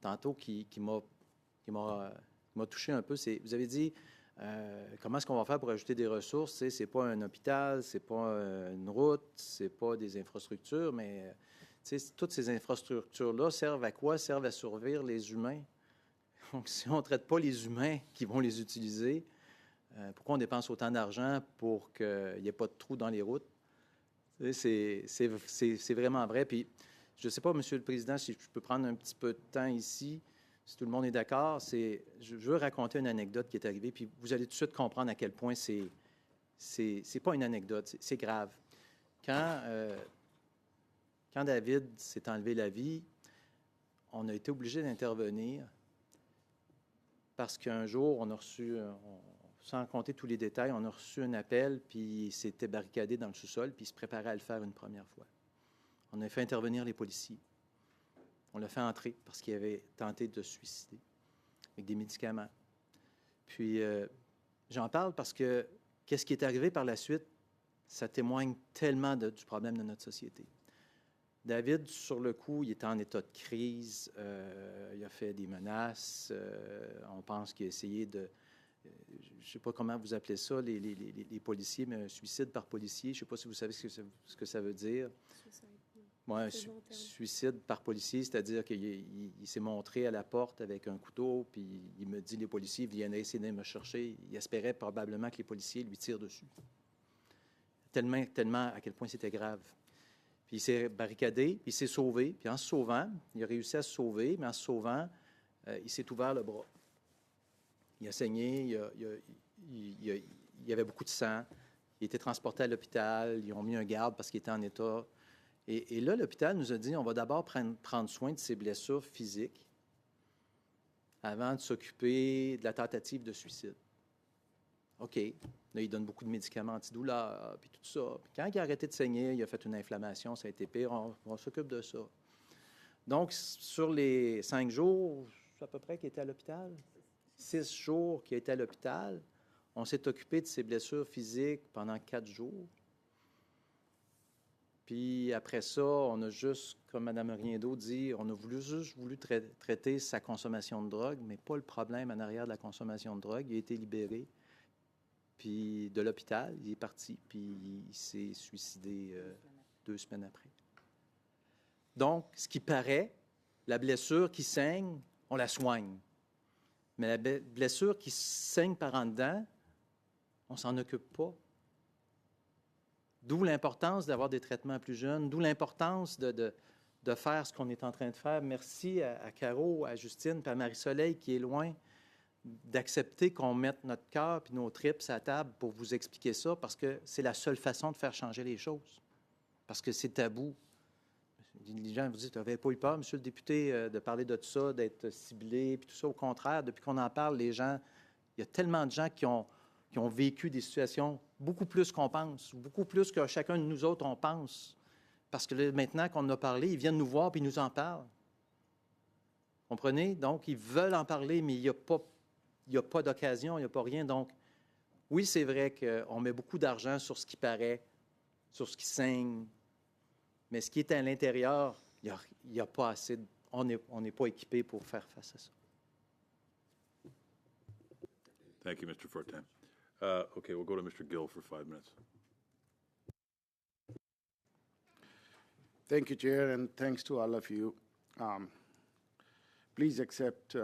tantôt qui m'a touché un peu. Vous avez dit, comment est-ce qu'on va faire pour ajouter des ressources? C'est pas un hôpital, c'est pas une route, c'est pas des infrastructures, mais toutes ces infrastructures-là servent à quoi? Servent à survivre les humains. Donc, si on ne traite pas les humains qui vont les utiliser, pourquoi on dépense autant d'argent pour qu'il n'y ait pas de trous dans les routes? C'est vraiment vrai. Puis, je ne sais pas, Monsieur le Président, si je peux prendre un petit peu de temps ici, si tout le monde est d'accord. Je veux raconter une anecdote qui est arrivée, puis vous allez tout de suite comprendre à quel point c'est pas une anecdote, c'est grave. Quand David s'est enlevé la vie, on a été obligé d'intervenir parce qu'un jour, on a reçu, sans compter tous les détails, on a reçu un appel, puis il s'était barricadé dans le sous-sol, puis il se préparait à le faire une première fois. On a fait intervenir les policiers. On l'a fait entrer parce qu'il avait tenté de se suicider avec des médicaments. Puis, j'en parle parce que qu'est-ce qui est arrivé par la suite, ça témoigne tellement du problème de notre société. David, sur le coup, il était en état de crise. Il a fait des menaces. On pense qu'il a essayé de... je ne sais pas comment vous appelez ça, les policiers, mais un suicide par policier. Je ne sais pas si vous savez ce que ça veut dire. Ouais, suicide par policier, c'est-à-dire qu'il s'est montré à la porte avec un couteau, puis il me dit, les policiers viennent essayer de me chercher. Il espérait probablement que les policiers lui tirent dessus. Tellement à quel point c'était grave. Puis il s'est barricadé, puis il s'est sauvé. Puis en se sauvant, il a réussi à se sauver, mais en se sauvant, il s'est ouvert le bras. Il a saigné, il y avait beaucoup de sang. Il a été transporté à l'hôpital. Ils ont mis un garde parce qu'il était en état. Et là, l'hôpital nous a dit, on va d'abord prendre soin de ses blessures physiques avant de s'occuper de la tentative de suicide. OK. Là, il donne beaucoup de médicaments antidouleurs, puis tout ça. Puis quand il a arrêté de saigner, il a fait une inflammation, ça a été pire, on s'occupe de ça. Donc, sur les 5 jours, à peu près, qu'il était à l'hôpital, 6 jours qu'il était à l'hôpital, on s'est occupé de ses blessures physiques pendant 4 jours. Puis après ça, on a juste, comme Mme Riendo dit, on a juste voulu traiter sa consommation de drogue, mais pas le problème en arrière de la consommation de drogue. Il a été libéré. Puis de l'hôpital, il est parti, puis il s'est suicidé 2 semaines après. Donc, ce qui paraît, la blessure qui saigne, on la soigne. Mais la blessure qui saigne par en dedans, on ne s'en occupe pas. D'où l'importance d'avoir des traitements plus jeunes, d'où l'importance de faire ce qu'on est en train de faire. Merci à Caro, à Justine, puis à Marie-Soleil qui est loin, d'accepter qu'on mette notre cœur et nos tripes à la table pour vous expliquer ça, parce que c'est la seule façon de faire changer les choses. Parce que c'est tabou. Les gens vous disent, vous n'avez pas eu peur, monsieur le député, de parler de tout ça, d'être ciblé, puis tout ça. Au contraire, depuis qu'on en parle, les gens, il y a tellement de gens qui ont vécu des situations beaucoup plus qu'on pense, beaucoup plus que chacun de nous autres, on pense. Parce que là, maintenant qu'on en a parlé, ils viennent nous voir puis ils nous en parlent. Comprenez? Donc, ils veulent en parler, mais il n'y a pas d'occasion, il n'y a pas rien. Donc, oui, c'est vrai qu'on met beaucoup d'argent sur ce qui paraît, sur ce qui saigne, mais ce qui est à l'intérieur, il n'y a pas assez. On n'est pas équipé pour faire face à ça.
Thank you, Mr. Fortin. Okay, we'll go to Mr. Gill for 5 minutes.
Thank you, Chair, and thanks to all of you. Please accept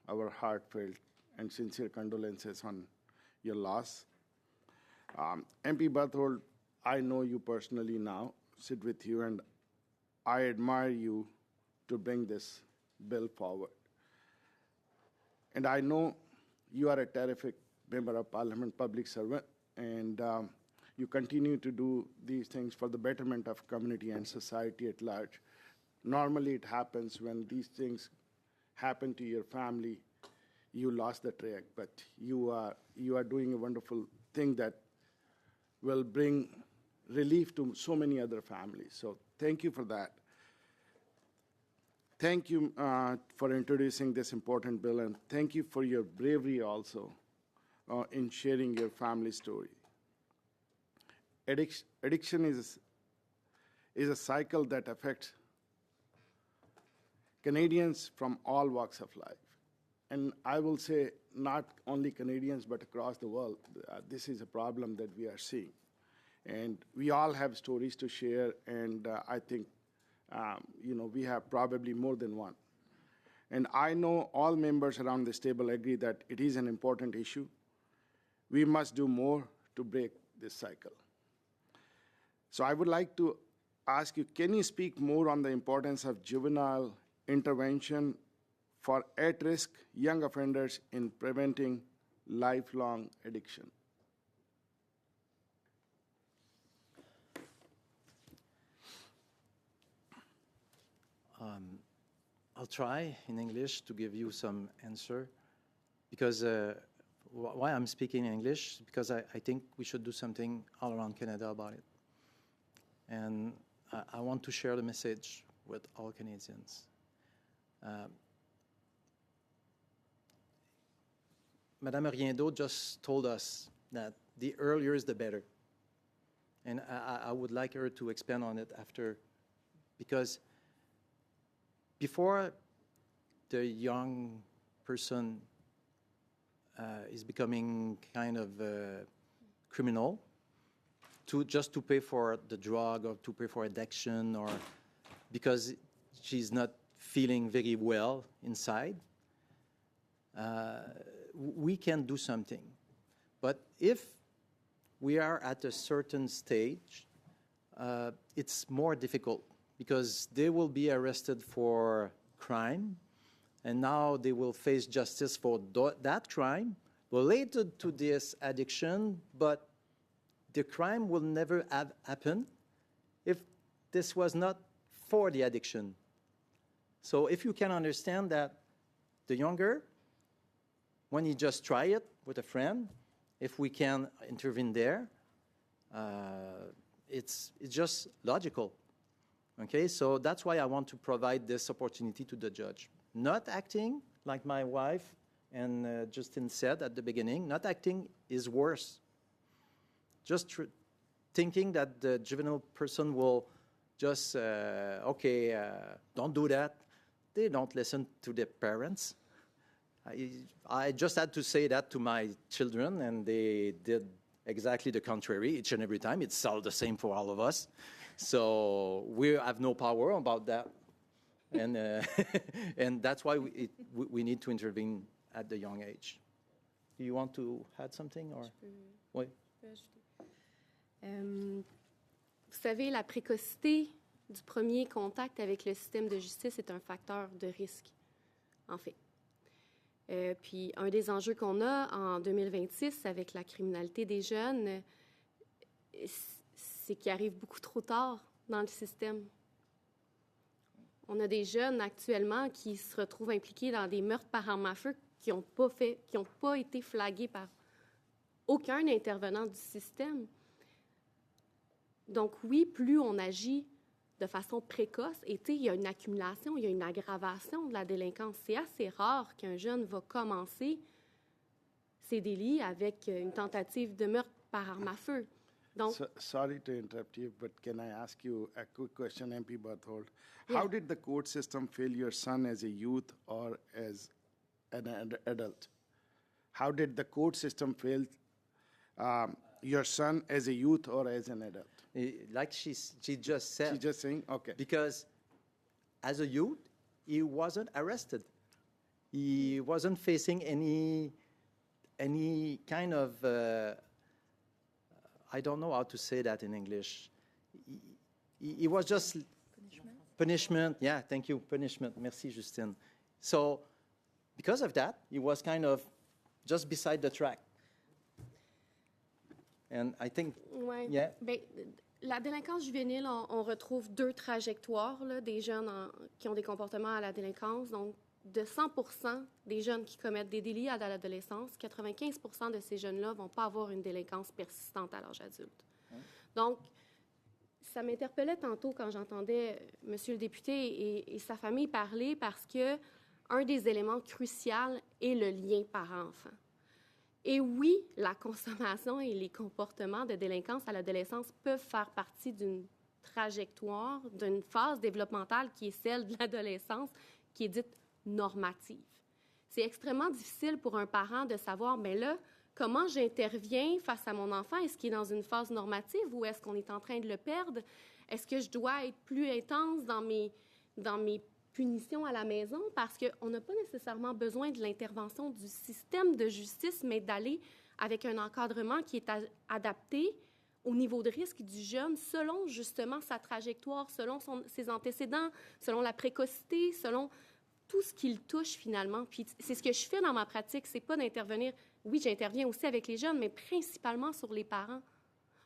our heartfelt and sincere condolences on your loss. MP Berthold, I know you personally now, sit with you, and I admire you to bring this bill forward. And I know you are a terrific member of Parliament, public servant, and you continue to do these things for the betterment of community and society at large. Normally it happens when these things happen to your family, you lost the track, but you are doing a wonderful thing that will bring relief to so many other families. So thank you for that. Thank you for introducing this important bill, and thank you for your bravery also in sharing your family story. Addiction is a cycle that affects Canadians from all walks of life. And I will say not only Canadians, but across the world, this is a problem that we are seeing. And we all have stories to share, and I think, we have probably more than one. And I know all members around this table agree that it is an important issue. We must do more to break this cycle. So I would like to ask you, can you speak more on the importance of juvenile intervention for at-risk young offenders in preventing lifelong addiction?
I'll try in English to give you some answer because why I'm speaking English because I think we should do something all around Canada about it. And I want to share the message with all Canadians. Madame Riendo just told us that the earlier is the better. And I would like her to expand on it after, because before the young person is becoming kind of criminal, just to pay for the drug or to pay for addiction or because she's not feeling very well inside, we can do something. But if we are at a certain stage, it's more difficult because they will be arrested for crime, and now they will face justice for that crime related to this addiction, but the crime will never have happened if this was not for the addiction. So if you can understand that the younger, when you just try it with a friend, if we can intervene there, it's just logical. Okay, so that's why I want to provide this opportunity to the judge. Not acting, like my wife and Justin said at the beginning, not acting is worse. Just thinking that the juvenile person will just, don't do that. They don't listen to their parents. I just had to say that to my children, and they did exactly the contrary each and every time. It's all the same for all of us. So we have no power about that. And, and that's why we need to intervene at the young age. Do you want to add something? Or? Oui.
Vous savez, la précocité du premier contact avec le système de justice est un facteur de risque, en fait. Puis un des enjeux qu'on a en 2026 avec la criminalité des jeunes, c'est qu'ils arrivent beaucoup trop tard dans le système. On a des jeunes actuellement qui se retrouvent impliqués dans des meurtres par arme à feu qui n'ont pas été flagués par aucun intervenant du système. Donc oui, plus on agit de façon précoce, et il y a une accumulation, il y a une aggravation de la délinquance. C'est assez rare qu'un jeune va commencer ses délits avec une tentative de meurtre par arme à feu. Donc,
sorry to interrupt you, but can I ask you a quick question, MP Berthold? How
Yeah.
did the court system fail your son as a youth or as an adult? How did the court system fail your son as a youth or as an adult?
Like she just said.
She's just saying, okay.
Because as a youth, he wasn't arrested. He wasn't facing any kind of, I don't know how to say that in English. He was just... Punishment, yeah, thank you, punishment. Merci, Justine. So, because of that, he was kind of just beside the track. And I think,
ouais.
yeah.
Bien, la délinquance juvénile, on retrouve deux trajectoires là, des jeunes qui ont des comportements à la délinquance. Donc, de 100% des jeunes qui commettent des délits à l'adolescence, 95% de ces jeunes-là ne vont pas avoir une délinquance persistante à l'âge adulte. Donc, ça m'interpellait tantôt quand j'entendais Monsieur le député et sa famille parler parce que un des éléments cruciaux est le lien parent-enfant. Et oui, la consommation et les comportements de délinquance à l'adolescence peuvent faire partie d'une trajectoire, d'une phase développementale qui est celle de l'adolescence, qui est dite normative. C'est extrêmement difficile pour un parent de savoir, mais là, comment j'interviens face à mon enfant? Est-ce qu'il est dans une phase normative ou est-ce qu'on est en train de le perdre? Est-ce que je dois être plus intense dans mes punitions à la maison? Parce qu'on n'a pas nécessairement besoin de l'intervention du système de justice, mais d'aller avec un encadrement qui est adapté au niveau de risque du jeune selon justement sa trajectoire, selon ses antécédents, selon la précocité, selon tout ce qui le touche finalement. Puis c'est ce que je fais dans ma pratique, c'est pas d'intervenir. Oui, j'interviens aussi avec les jeunes, mais principalement sur les parents,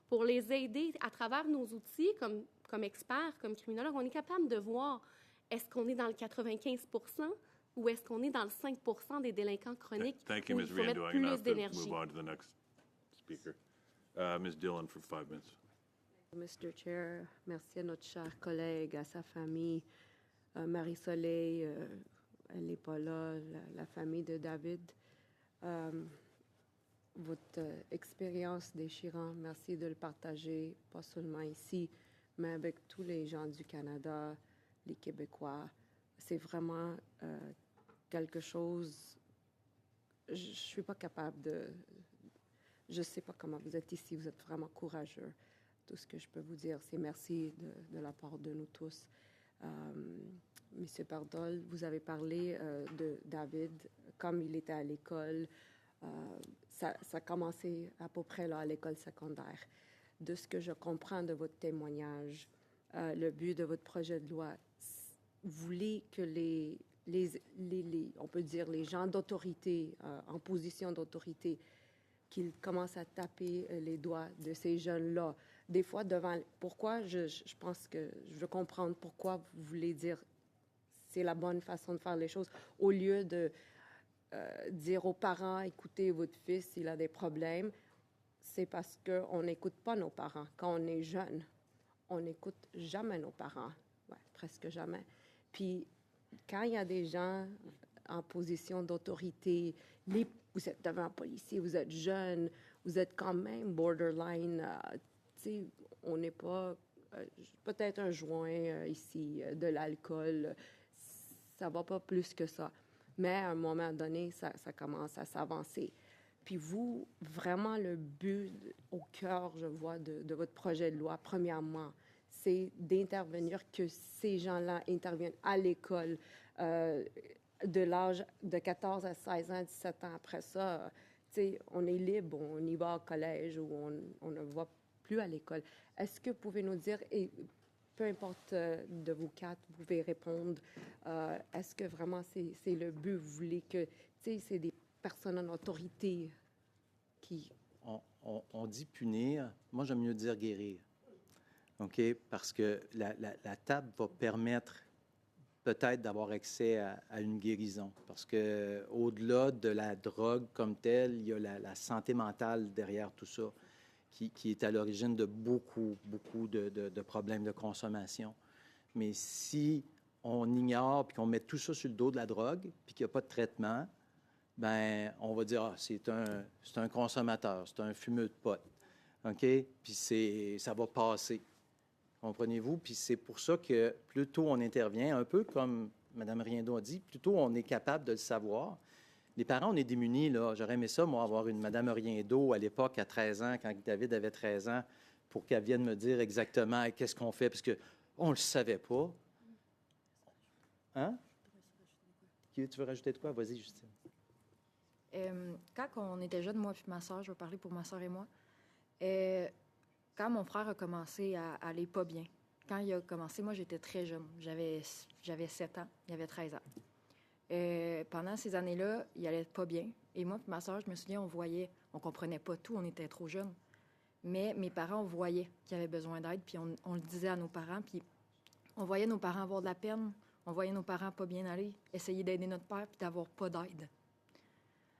pour les aider à travers nos outils comme experts, comme criminologues. On est capable de voir est-ce qu'on est dans le 95 ou est-ce qu'on est dans le 5 des délinquants chroniques
Thank you,
où
Ms.
il faut mettre
Riendeau. I'm going to
plus
have to
d'énergie.
move on to the next speaker. Ms. Dillon for 5 minutes.
Mr. Chair, merci à notre cher collègue, à sa famille. Marie-Soleil, elle n'est pas là, la famille de David. Votre expérience déchirante, merci de le partager, pas seulement ici, mais avec tous les gens du Canada, les Québécois. C'est vraiment quelque chose, je ne suis pas capable de... Je ne sais pas comment vous êtes ici, vous êtes vraiment courageux. Tout ce que je peux vous dire, c'est merci de la part de nous tous. Monsieur Pardol, vous avez parlé de David, comme il était à l'école. Ça a commencé à peu près là, à l'école secondaire. De ce que je comprends de votre témoignage, le but de votre projet de loi, vous voulez que on peut dire les gens d'autorité, en position d'autorité, qu'ils commencent à taper les doigts de ces jeunes-là. Des fois, devant... Pourquoi, je pense que je veux comprendre pourquoi vous voulez dire c'est la bonne façon de faire les choses, au lieu de dire aux parents, écoutez, votre fils, il a des problèmes. C'est parce qu'on n'écoute pas nos parents. Quand on est jeune, on n'écoute jamais nos parents. Ouais, presque jamais. Puis, quand il y a des gens en position d'autorité, vous êtes devant un policier, vous êtes jeune, vous êtes quand même borderline. On n'est pas... peut-être un joint ici, de l'alcool, ça va pas plus que ça. Mais à un moment donné, ça commence à s'avancer. Puis vous, vraiment, le but au cœur, je vois, de votre projet de loi, premièrement, c'est d'intervenir, que ces gens-là interviennent à l'école, de l'âge de 14 à 16 ans, 17 ans. Après ça, on est libre, on y va au collège ou on ne va plus à l'école. Est-ce que vous pouvez nous dire, et peu importe de vous quatre, vous pouvez répondre, est-ce que vraiment c'est le but? Vous voulez que, c'est des personnes en autorité qui...
On dit punir, moi j'aime mieux dire guérir. OK? Parce que la table va permettre peut-être d'avoir accès à une guérison. Parce que au-delà de la drogue comme telle, il y a la santé mentale derrière tout ça, qui est à l'origine de beaucoup de problèmes de consommation. Mais si on ignore puis qu'on met tout ça sur le dos de la drogue puis qu'il n'y a pas de traitement, ben on va dire c'est un consommateur, c'est un fumeux de pot. OK? Puis ça va passer. Comprenez-vous? Puis c'est pour ça que plus tôt on intervient, un peu comme Mme Riendeau a dit, plus tôt on est capable de le savoir. Les parents, on est démunis, là. J'aurais aimé ça, moi, avoir une Mme Riendeau à l'époque, à 13 ans, quand David avait 13 ans, pour qu'elle vienne me dire exactement qu'est-ce qu'on fait, parce qu'on ne le savait pas. Hein? Tu veux rajouter de quoi? Vas-y, Justine.
Quand on était jeunes, moi et ma soeur, je vais parler pour ma soeur et moi, quand mon frère a commencé à aller pas bien, quand il a commencé, moi, j'étais très jeune. J'avais 7 ans, il avait 13 ans. Pendant ces années-là, il allait pas bien. Et moi et ma soeur, je me souviens, on comprenait pas tout, on était trop jeunes. Mais mes parents, on voyait qu'il avait besoin d'aide, puis on le disait à nos parents, puis on voyait nos parents avoir de la peine, on voyait nos parents pas bien aller, essayer d'aider notre père, puis d'avoir pas d'aide.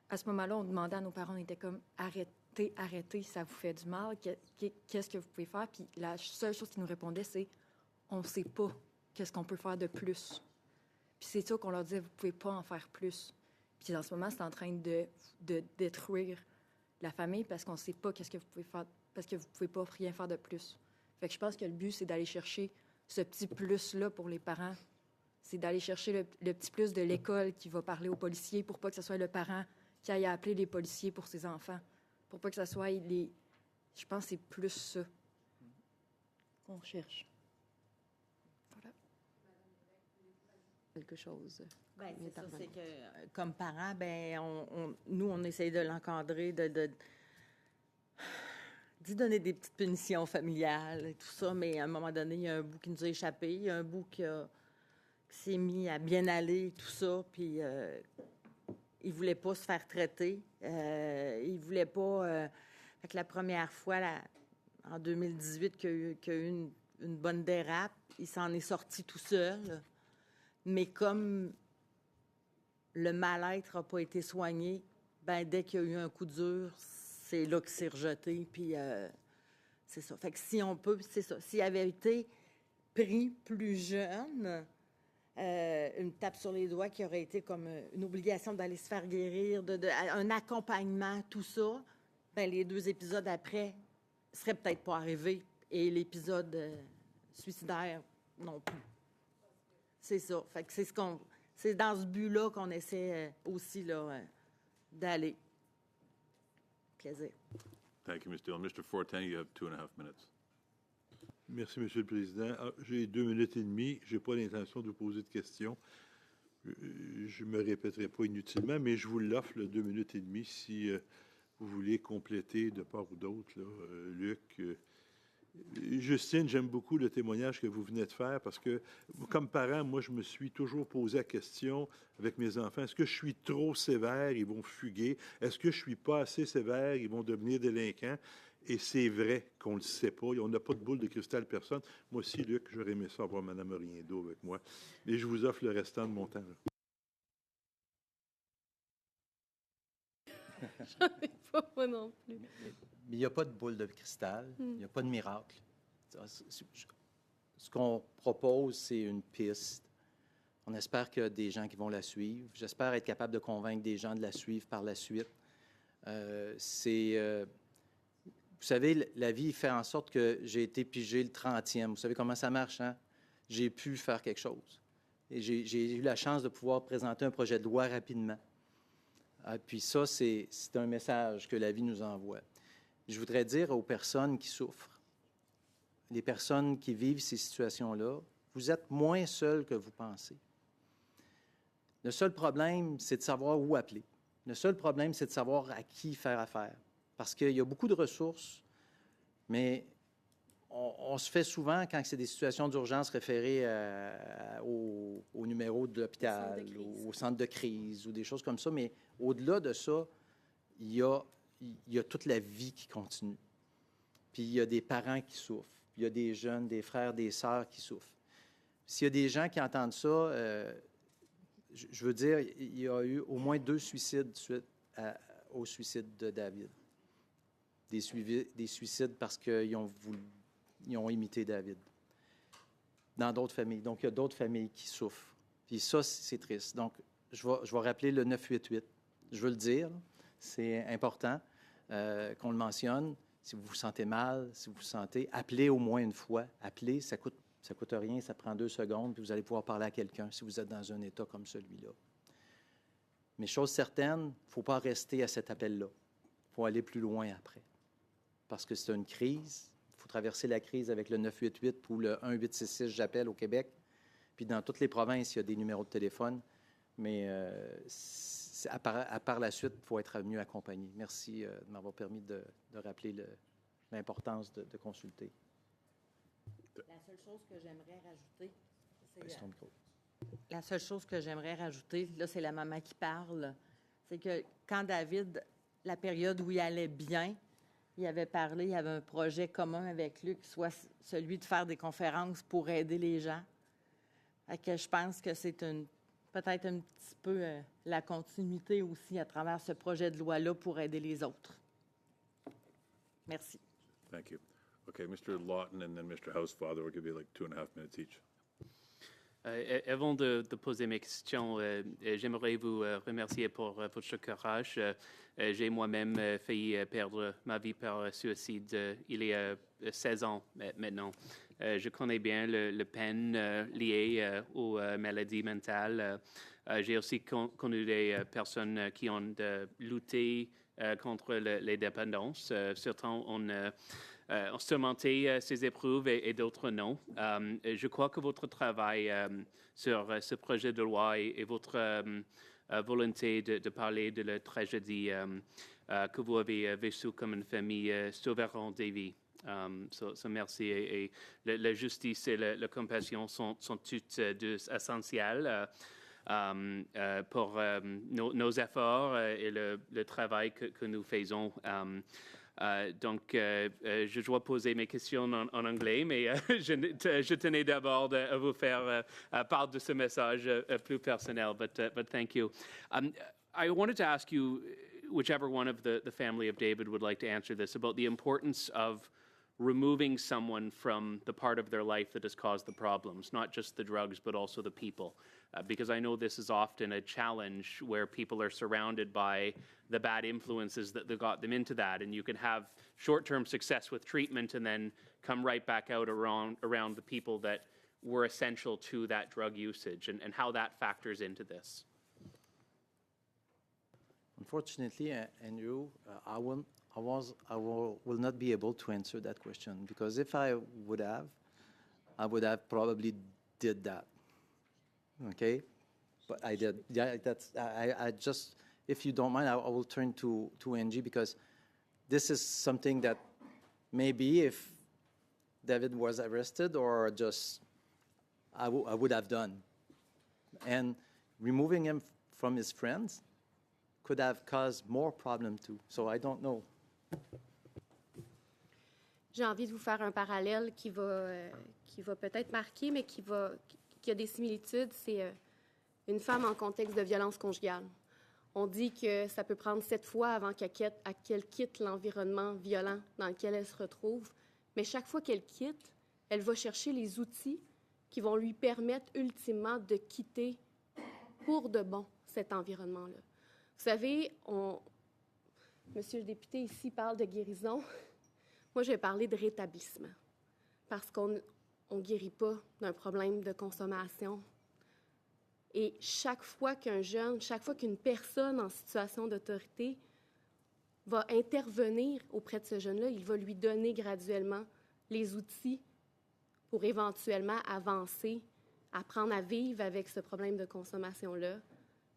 À ce moment-là, on demandait à nos parents, on était comme « Arrêtez, ça vous fait du mal, qu'est-ce que vous pouvez faire? » Puis la seule chose qu'ils nous répondaient, c'est « On ne sait pas qu'est-ce qu'on peut faire de plus. » Puis c'est ça qu'on leur disait « Vous ne pouvez pas en faire plus. » Puis en ce moment, c'est en train de détruire la famille parce qu'on ne sait pas qu'est-ce que vous pouvez faire, parce que vous ne pouvez pas rien faire de plus. Fait que je pense que le but, c'est d'aller chercher ce petit plus-là pour les parents. C'est d'aller chercher le petit plus de l'école qui va parler aux policiers pour pas que ce soit le parent qui aille appeler les policiers pour ses enfants. Pour pas que ce soit les... Je pense que c'est plus ça qu'on cherche. Voilà.
Quelque chose.
Bien, c'est ça, c'est que comme parents, ben, nous, on essaye de l'encadrer, dit donner des petites punitions familiales et tout ça, mais à un moment donné, il y a un bout qui nous a échappé, il y a un bout qui s'est mis à bien aller et tout ça, puis il ne voulait pas se faire traiter. Il ne voulait pas... fait que la première fois, en 2018, qu'il y a eu une bonne dérape, il s'en est sorti tout seul. Mais comme le mal-être n'a pas été soigné, ben dès qu'il y a eu un coup dur, c'est là qu'il s'est rejeté, puis c'est ça. Fait que si on peut, c'est ça. S'il avait été pris plus jeune, une tape sur les doigts qui aurait été comme une obligation d'aller se faire guérir, un accompagnement, tout ça, ben les 2 épisodes après ne seraient peut-être pas arrivés, et l'épisode suicidaire non plus. C'est ça. Fait que c'est dans ce but-là qu'on essaie aussi là, d'aller. Plaisir.
Thank you, Ms. Dillon. Mr. Fortin, you have 2.5 minutes.
Merci, Monsieur le Président. J'ai 2 minutes et demie. Je n'ai pas l'intention de vous poser de questions. Je ne me répéterai pas inutilement, mais je vous l'offre, 2 minutes et demie, si vous voulez compléter de part ou d'autre, Luc. Justine, j'aime beaucoup le témoignage que vous venez de faire parce que, comme parent, moi, je me suis toujours posé la question avec mes enfants, est-ce que je suis trop sévère, ils vont fuguer? Est-ce que je suis pas assez sévère, ils vont devenir délinquants? Et c'est vrai qu'on ne le sait pas. On n'a pas de boule de cristal, personne. Moi aussi, Luc, j'aurais aimé ça avoir Mme Riendo avec moi. Et je vous offre le restant de mon temps.
J'en ai pas, moi non plus.
Mais il n'y a pas de boule de cristal, il n'y a pas de miracle. Ce qu'on propose, c'est une piste. On espère qu'il y a des gens qui vont la suivre. J'espère être capable de convaincre des gens de la suivre par la suite. Vous savez, la vie fait en sorte que j'ai été pigé le 30e. Vous savez comment ça marche, hein? J'ai pu faire quelque chose. Et j'ai eu la chance de pouvoir présenter un projet de loi rapidement. Puis ça, c'est un message que la vie nous envoie. Je voudrais dire aux personnes qui souffrent, les personnes qui vivent ces situations-là, vous êtes moins seuls que vous pensez. Le seul problème, c'est de savoir où appeler. Le seul problème, c'est de savoir à qui faire affaire. Parce qu'il y a beaucoup de ressources, mais on se fait souvent, quand c'est des situations d'urgence, référer au numéro de l'hôpital, au centre de crise ou des choses comme ça. Mais au-delà de ça, il y a toute la vie qui continue. Puis il y a des parents qui souffrent. Puis il y a des jeunes, des frères, des sœurs qui souffrent. S'il y a des gens qui entendent ça, je veux dire, il y a eu au moins 2 suicides suite au suicide de David. Des suicides parce qu'ils ont imité David. Dans d'autres familles. Donc, il y a d'autres familles qui souffrent. Puis ça, c'est triste. Donc, je vais rappeler le 988. Je veux le dire, c'est important qu'on le mentionne. Si vous vous sentez mal, si vous vous sentez, appelez au moins une fois. Appelez, ça coûte rien, ça prend 2 secondes, puis vous allez pouvoir parler à quelqu'un si vous êtes dans un état comme celui-là. Mais chose certaine, il ne faut pas rester à cet appel-là. Il faut aller plus loin après. Parce que c'est une crise. Il faut traverser la crise avec le 988 ou le 1866, j'appelle au Québec. Puis dans toutes les provinces, il y a des numéros de téléphone. Mais à part la suite, il faut être mieux accompagné. Merci de m'avoir permis de rappeler l'importance de consulter.
La seule chose que j'aimerais rajouter, la seule chose que j'aimerais rajouter, là, c'est la maman qui parle, c'est que quand David, la période où il allait bien, il avait parlé, il y avait un projet commun avec Luc, soit celui de faire des conférences pour aider les gens. Fait que je pense que c'est peut-être un petit peu la continuité aussi à travers ce projet de loi-là pour aider les autres. Merci.
Thank you. Okay, Mr. Lawton and then Mr. Housefather, we'll give you like 2.5 minutes each.
Avant de poser mes questions, j'aimerais vous remercier pour votre courage. J'ai moi-même failli perdre ma vie par suicide il y a 16 ans maintenant. Je connais bien le peine liée aux maladies mentales. J'ai aussi connu des personnes qui ont lutté contre les dépendances. Certains ont surmonté ces épreuves et d'autres non. Je crois que votre travail sur ce projet de loi et votre volonté de parler de la tragédie que vous avez vécu comme une famille sauveront des vies. So merci. Et la justice et la compassion sont toutes essentielles pour nos efforts et le travail que nous faisons. Donc, je dois poser mes questions en anglais, mais je tenais d'abord à vous faire part de ce message plus personnel, but thank you. I wanted to ask you, whichever one of the family of David would like to answer this, about the importance of removing someone from the part of their life that has caused the problems, not just the drugs, but also the people. Because I know this is often a challenge where people are surrounded by the bad influences that got them into that. And you can have short-term success with treatment and then come right back out around the people that were essential to that drug usage and how that factors into this.
Unfortunately, Andrew, I will not be able to answer that question, because if I would have probably did that. Okay, but I did. Yeah, I just, if you don't mind, I will turn to Angie, because this is something that maybe if David was arrested or just I would have done, and removing him from his friends could have caused more problem too. So I don't know.
J'ai envie de vous faire un parallèle qui va peut-être marquer, mais qui a des similitudes. C'est une femme en contexte de violence conjugale. On dit que ça peut prendre 7 fois avant qu'elle quitte l'environnement violent dans lequel elle se retrouve. Mais chaque fois qu'elle quitte, elle va chercher les outils qui vont lui permettre ultimement de quitter pour de bon cet environnement-là. Vous savez, Monsieur le député ici parle de guérison. Moi, je vais parler de rétablissement, parce qu'on ne guérit pas d'un problème de consommation. Et chaque fois qu'une personne en situation d'autorité va intervenir auprès de ce jeune-là, il va lui donner graduellement les outils pour éventuellement avancer, apprendre à vivre avec ce problème de consommation-là,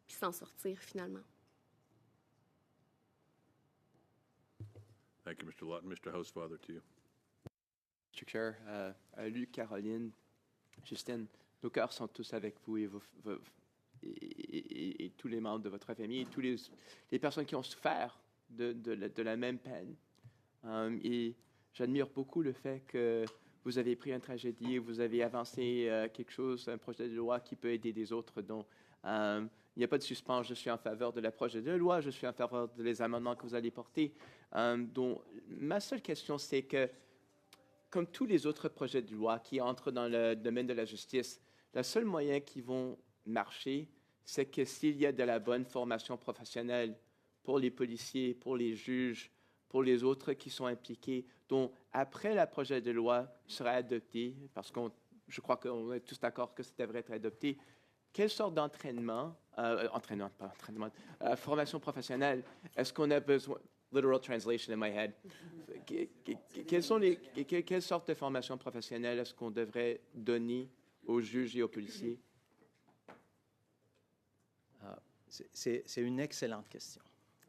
puis s'en sortir finalement.
Thank you, Mr. Lawton. Mr. Housefather, to you.
Mr. Chair, Luc, Caroline, Justine, nos cœurs sont tous avec vous et tous les membres de votre famille et toutes les personnes qui ont souffert de la même peine. Et j'admire beaucoup le fait que vous avez pris une tragédie et vous avez avancé quelque chose, un projet de loi qui peut aider des autres. Donc, il n'y a pas de suspens. Je suis en faveur de la projet de loi. Je suis en faveur des amendements que vous allez porter. Donc, ma seule question, c'est que, comme tous les autres projets de loi qui entrent dans le domaine de la justice, le seul moyen qui vont marcher, c'est que s'il y a de la bonne formation professionnelle pour les policiers, pour les juges, pour les autres qui sont impliqués. Donc, après le projet de loi sera adopté, parce que je crois qu'on est tous d'accord que ça devrait être adopté, quelle sorte d'entraînement, formation professionnelle, est-ce qu'on a besoin, literal translation in my head, quelle sorte de formation professionnelle est-ce qu'on devrait donner aux juges et aux policiers?
C'est une excellente question.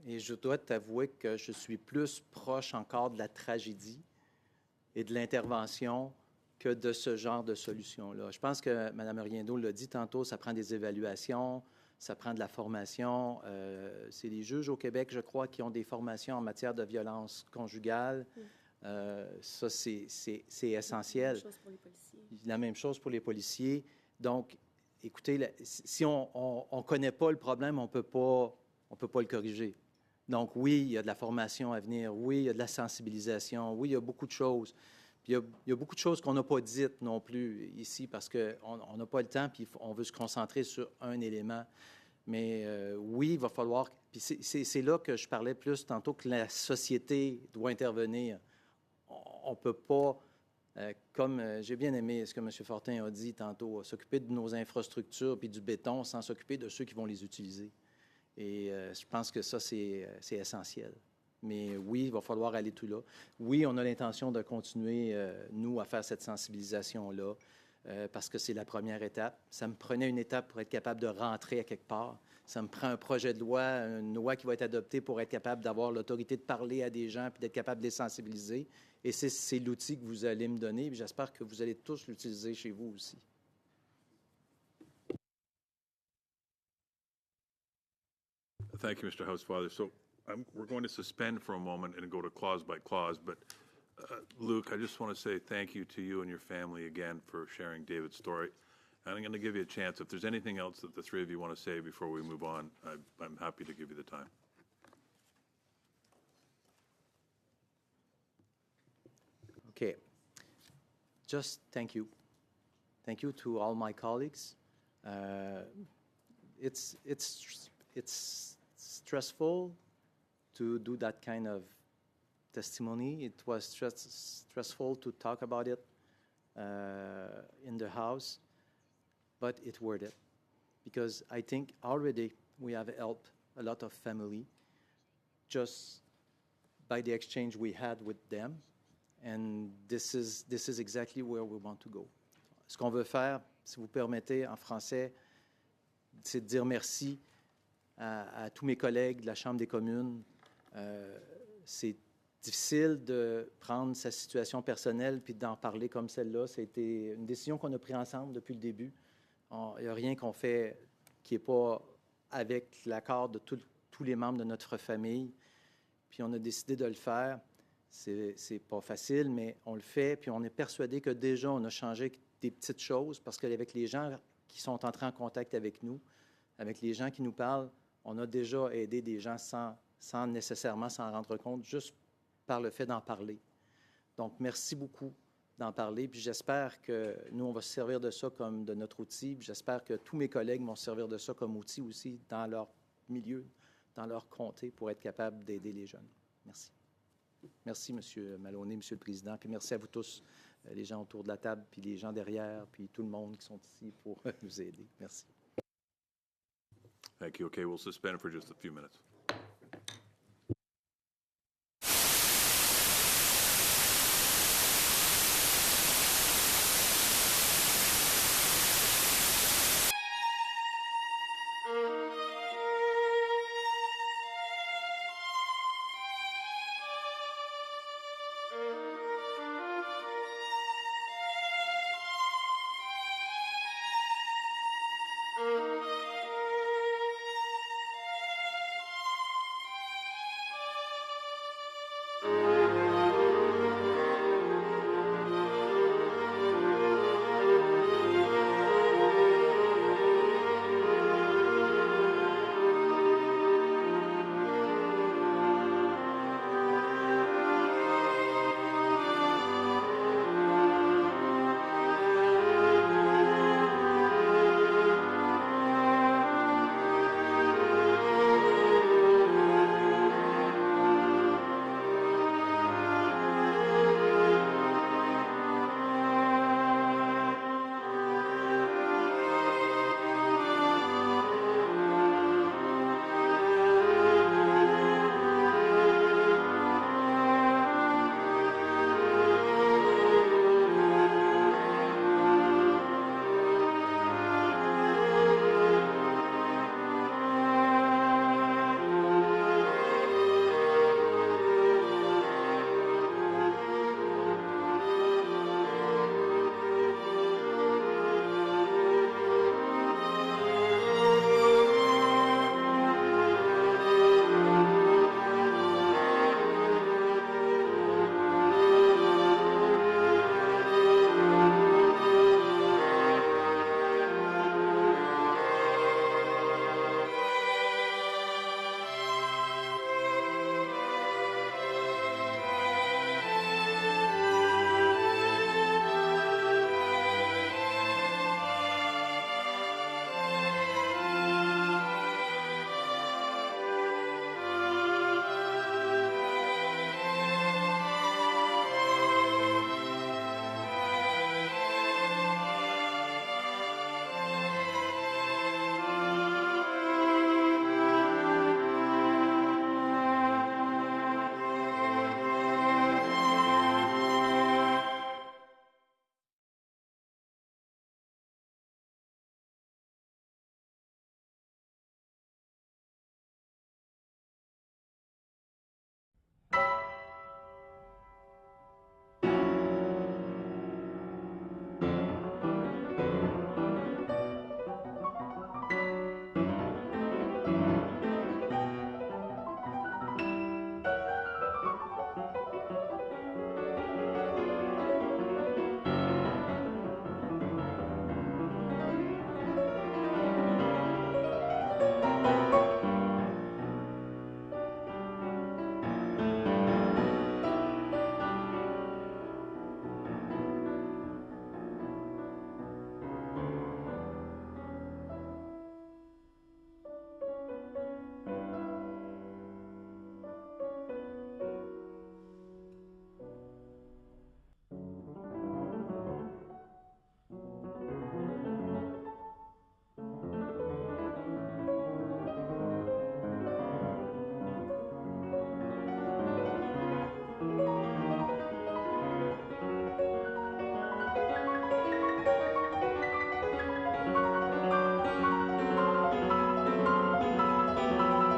Et je dois t'avouer que je suis plus proche encore de la tragédie et de l'intervention que de ce genre de solution-là. Je pense que Mme Riendo l'a dit tantôt, ça prend des évaluations, ça prend de la formation. C'est les juges au Québec, je crois, qui ont des formations en matière de violence conjugale. Ça, c'est essentiel. La même chose pour les policiers. Donc, écoutez, si on ne connaît pas le problème, on ne peut pas le corriger. Donc, oui, il y a de la formation à venir. Oui, il y a de la sensibilisation. Oui, il y a beaucoup de choses. Puis il y a beaucoup de choses qu'on n'a pas dites non plus ici parce qu'on n'a pas le temps puis on veut se concentrer sur un élément. Mais oui, il va falloir... Puis c'est là que je parlais plus tantôt que la société doit intervenir. On ne peut pas, comme j'ai bien aimé ce que M. Fortin a dit tantôt, s'occuper de nos infrastructures puis du béton sans s'occuper de ceux qui vont les utiliser. Et je pense que ça, c'est essentiel. Mais oui, il va falloir aller tout là. Oui, on a l'intention de continuer, nous, à faire cette sensibilisation-là. parce que c'est la première étape. Ça me prenait une étape pour être capable de rentrer à quelque part. Ça me prend un projet de loi, une loi qui va être adoptée pour être capable d'avoir l'autorité de parler à des gens puis d'être capable de les sensibiliser. Et c'est l'outil que vous allez me donner. J'espère que vous allez tous l'utiliser chez vous aussi.
Thank you, Mr. Housefather. So we're going to suspend for a moment and go to clause by clause. But Luke, I just want to say thank you to you and your family again for sharing David's story. And I'm going to give you a chance. If there's anything else that the three of you want to say before we move on, I'm happy to give you the time.
Okay. Just thank you. Thank you to all my colleagues. It's stressful to do that kind of testimony. It was stressful to talk about it in the house, but it's worth it because I think already we have helped a lot of family just by the exchange we had with them, and this is exactly where we want to go. Ce qu'on veut faire, si vous permettez, en français, c'est de dire merci à tous mes collègues de la Chambre des communes. C'est difficile de prendre sa situation personnelle puis d'en parler comme celle-là. C'était une décision qu'on a prise ensemble depuis le début. Il n'y a rien qu'on fait qui n'est pas avec l'accord de tous les membres de notre famille. Puis on a décidé de le faire. C'est pas facile, mais on le fait. Puis on est persuadé que déjà, on a changé des petites choses parce qu'avec les gens qui sont entrés en contact avec nous, avec les gens qui nous parlent, on a déjà aidé des gens sans nécessairement s'en rendre compte, juste par le fait d'en parler. Donc, merci beaucoup d'en parler. Puis j'espère que nous, on va se servir de ça comme de notre outil. Puis j'espère que tous mes collègues vont se servir de ça comme outil aussi dans leur milieu, dans leur comté, pour être capable d'aider les jeunes. Merci. Merci, M. Maloney, M. le Président. Puis merci à vous tous, les gens autour de la table, puis les gens derrière, puis tout le monde qui sont ici pour nous aider. Merci.
Thank you. Okay, we'll suspend for just a few minutes.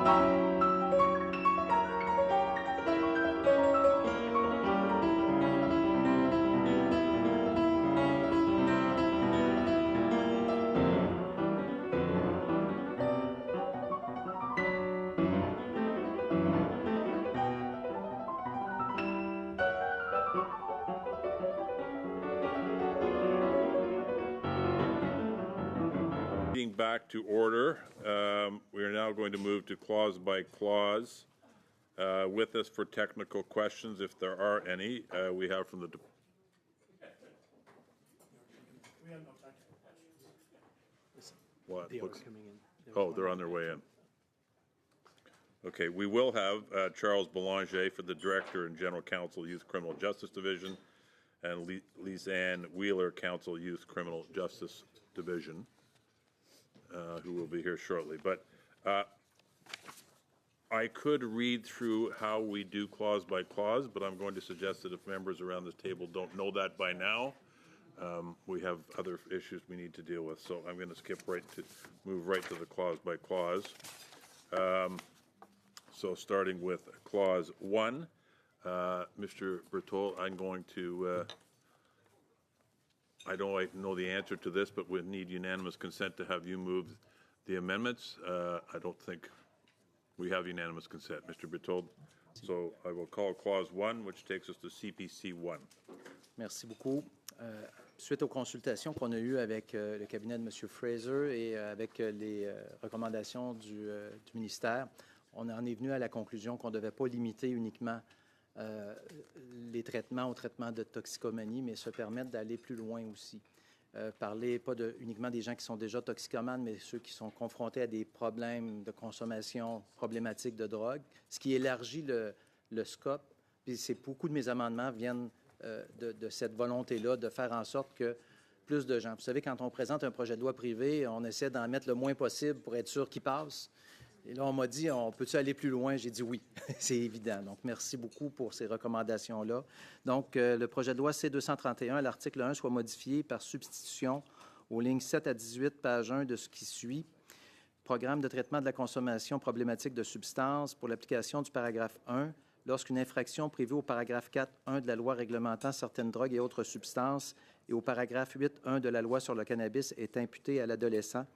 Being back to order, we are now going to move to clause by clause. With us for technical questions, if there are any, we have from the. What? Oh, they're on their way in. Okay, we will have Charles Belanger for the Director and General Counsel, Youth Criminal Justice Division, and Lise-Anne Wheeler, Counsel, Youth Criminal Justice Division, who will be here shortly. But I could read through how we do clause by clause, but I'm going to suggest that if members around this table don't know that by now, we have other issues we need to deal with. So I'm going to move right to the clause by clause. So starting with clause 1, Mr. Berthold, I'm going to, I don't know the answer to this, but we need unanimous consent to have you move the amendments. I don't think we have unanimous consent, Mr. Berthold. So I will call clause 1, which takes us to CPC 1.
Merci beaucoup. Suite aux consultations qu'on a eues avec le cabinet de M. Fraser et avec les recommandations du ministère, on en est venu à la conclusion qu'on ne devait pas limiter uniquement les traitements au traitement de toxicomanie, mais se permettre d'aller plus loin aussi. Parler pas uniquement des gens qui sont déjà toxicomanes, mais ceux qui sont confrontés à des problèmes de consommation problématiques de drogue, ce qui élargit le scope. Puis beaucoup de mes amendements viennent de cette volonté-là de faire en sorte que plus de gens. Vous savez, quand on présente un projet de loi privé, on essaie d'en mettre le moins possible pour être sûr qu'il passe. Et là, on m'a dit, on peut-tu aller plus loin? J'ai dit oui, c'est évident. Donc, merci beaucoup pour ces recommandations-là. Donc, le projet de loi C-231, à l'article 1, soit modifié par substitution aux lignes 7 à 18, page 1 de ce qui suit. Programme de traitement de la consommation problématique de substances pour l'application du paragraphe 1. Lorsqu'une infraction prévue au paragraphe 4.1 de la loi réglementant certaines drogues et autres substances et au paragraphe 8.1 de la loi sur le cannabis est imputée à l'adolescent,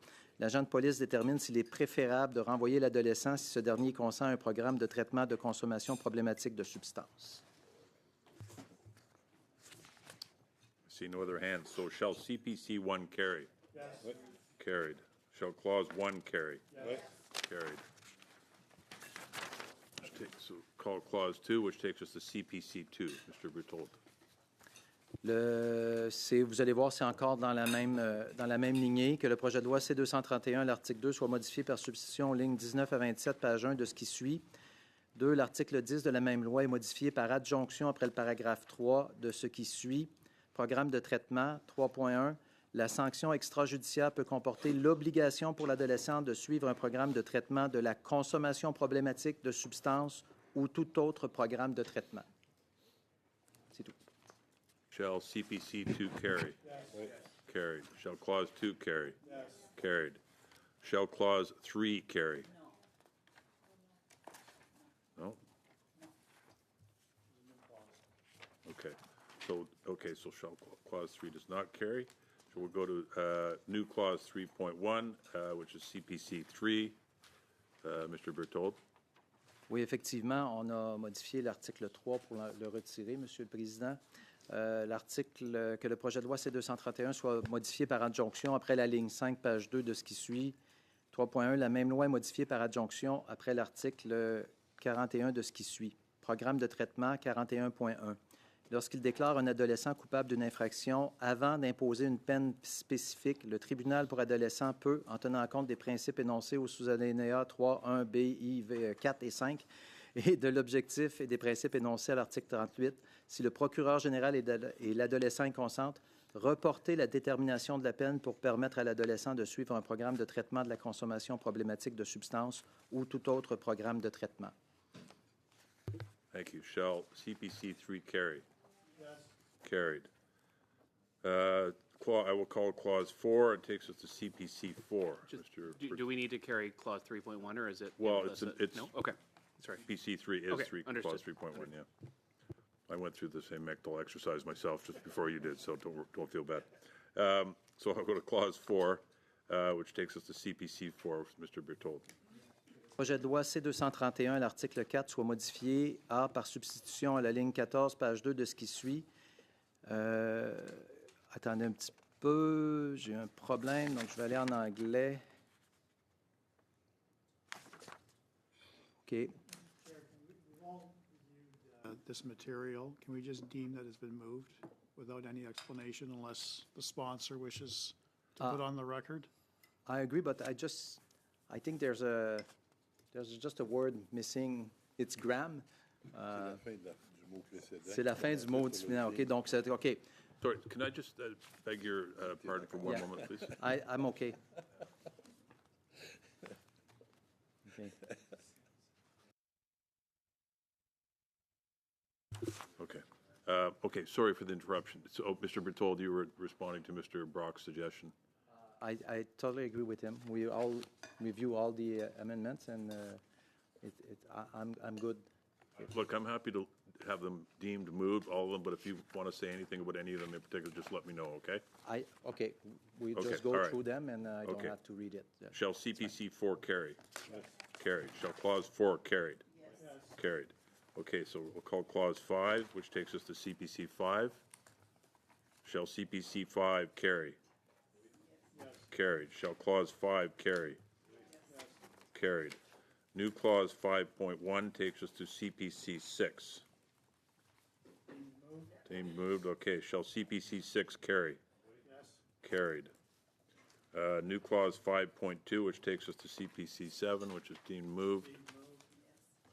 l'agent de police détermine s'il est préférable de renvoyer l'adolescent si ce dernier consent à un programme de traitement de consommation problématique de substances.
I see no other hands. So shall CPC 1 carry? Yes. Carried. Shall clause 1 carry? Yes. Carried. So call clause 2, which takes us to CPC 2. Mr. Berthold.
Vous allez voir, c'est encore dans la même lignée que le projet de loi C-231, l'article 2, soit modifié par substitution aux lignes 19 à 27, page 1 de ce qui suit. 2, l'article 10 de la même loi est modifié par adjonction après le paragraphe 3 de ce qui suit. Programme de traitement 3.1. La sanction extrajudiciaire peut comporter l'obligation pour l'adolescent de suivre un programme de traitement de la consommation problématique de substances ou tout autre programme de traitement. C'est tout.
Shall CPC 2 carry? Yes. Carried. Shall clause 2 carry? Yes. Carried. Shall clause 3 carry? No. No? Okay, so shall clause 3 does not carry. So we'll go to new clause 3.1, which is CPC 3. Mr. Berthold.
Oui, effectivement, on a modifié l'article 3 pour le retirer, Monsieur le Président. L'article que le projet de loi C-231 soit modifié par adjonction après la ligne 5, page 2 de ce qui suit. 3.1, la même loi est modifiée par adjonction après l'article 41 de ce qui suit. Programme de traitement 41.1. Lorsqu'il déclare un adolescent coupable d'une infraction avant d'imposer une peine spécifique, le tribunal pour adolescents peut, en tenant compte des principes énoncés au sous-alinéa 3, 1, B, I, V, 4 et 5, et de l'objectif et des principes énoncés à l'article 38, si le procureur général et l'adolescent y consentent, reporter la détermination de la peine pour permettre à l'adolescent de suivre un programme de traitement de la consommation problématique de substances ou tout autre programme de traitement.
Thank you. Shall CPC 3 carry? Yes. Carried. I will call clause 4. It takes us to CPC 4. Mr.
Do we need to carry clause 3.1, or is it?
Well,
that's
it's
no? Okay, sorry.
PC 3 is
Okay,
3,
understood.
clause 3.1, yeah. I went through the same mental exercise myself just before you did, so don't feel bad. So I'll go to clause 4, which takes us to CPC 4, Mr. Berthold.
Projet de loi C-231, l'article 4 soit modifié A par substitution à la ligne 14, page 2 de ce qui suit. Attendez un petit peu, j'ai un problème, donc je vais aller en anglais. OK.
This material, can we just deem that it's been moved without any explanation unless the sponsor wishes to put on the record?
I agree, but I think there's just a word missing. It's Graham. C'est la fin du mot disciplinaire. OK, donc c'est OK.
Sorry, can I just beg your pardon for one moment, please?
I'm okay. Okay.
Okay. Okay, sorry for the interruption. So, Mr. Berthold, you were responding to Mr. Brock's suggestion.
I totally agree with him. We all review all the amendments, and I'm good.
Look, I'm happy to have them deemed moved, all of them, but if you want to say anything about any of them in particular, just let me know, okay?
Okay. We
Okay,
just go
all right.
through them, and I don't
Okay.
have to read it. Yeah.
Shall CPC 4 carry? Carried. Shall clause 4 carried? Carried. Okay, so we'll call clause 5, which takes us to CPC 5. Shall CPC 5 carry? Carried. Shall clause 5 carry? Carried. New clause 5.1 takes us to CPC 6. Deemed moved. Okay. Shall CPC 6 carry? Carried. New clause 5.2, which takes us to CPC 7, which is deemed moved.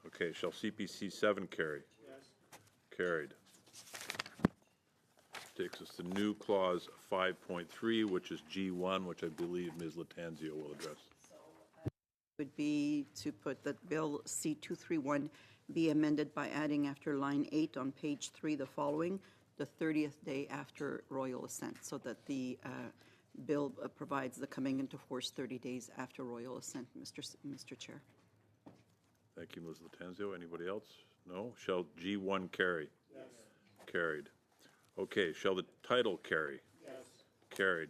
Okay. Shall CPC 7 carry? Carried. Takes us to new clause 5.3, which is G1, which I believe Ms. Latanzio will address.
Would be to put that Bill C-231 be amended by adding after line 8 on page 3 the following, the 30th day after royal assent, so that the bill provides the coming into force 30 days after royal assent, Mr. Chair.
Thank you, Ms. Latanzio. Anybody else? No? Shall G1 carry? Yes. Carried. Okay. Shall the title carry? Yes. Carried.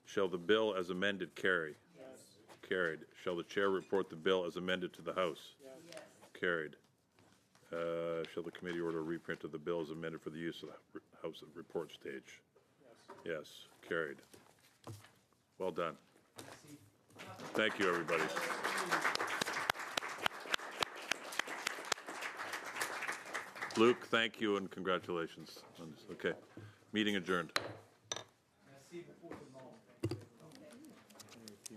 Shall the bill as amended carry? Yes. Carried. Shall the chair report the bill as amended to the House? Yes. Carried. Shall the committee order a reprint of the bill as amended for the use of the House report stage? Yes. Yes. Carried. Well done. Thank you, everybody. Luke, thank you and congratulations on this. Okay. Meeting adjourned.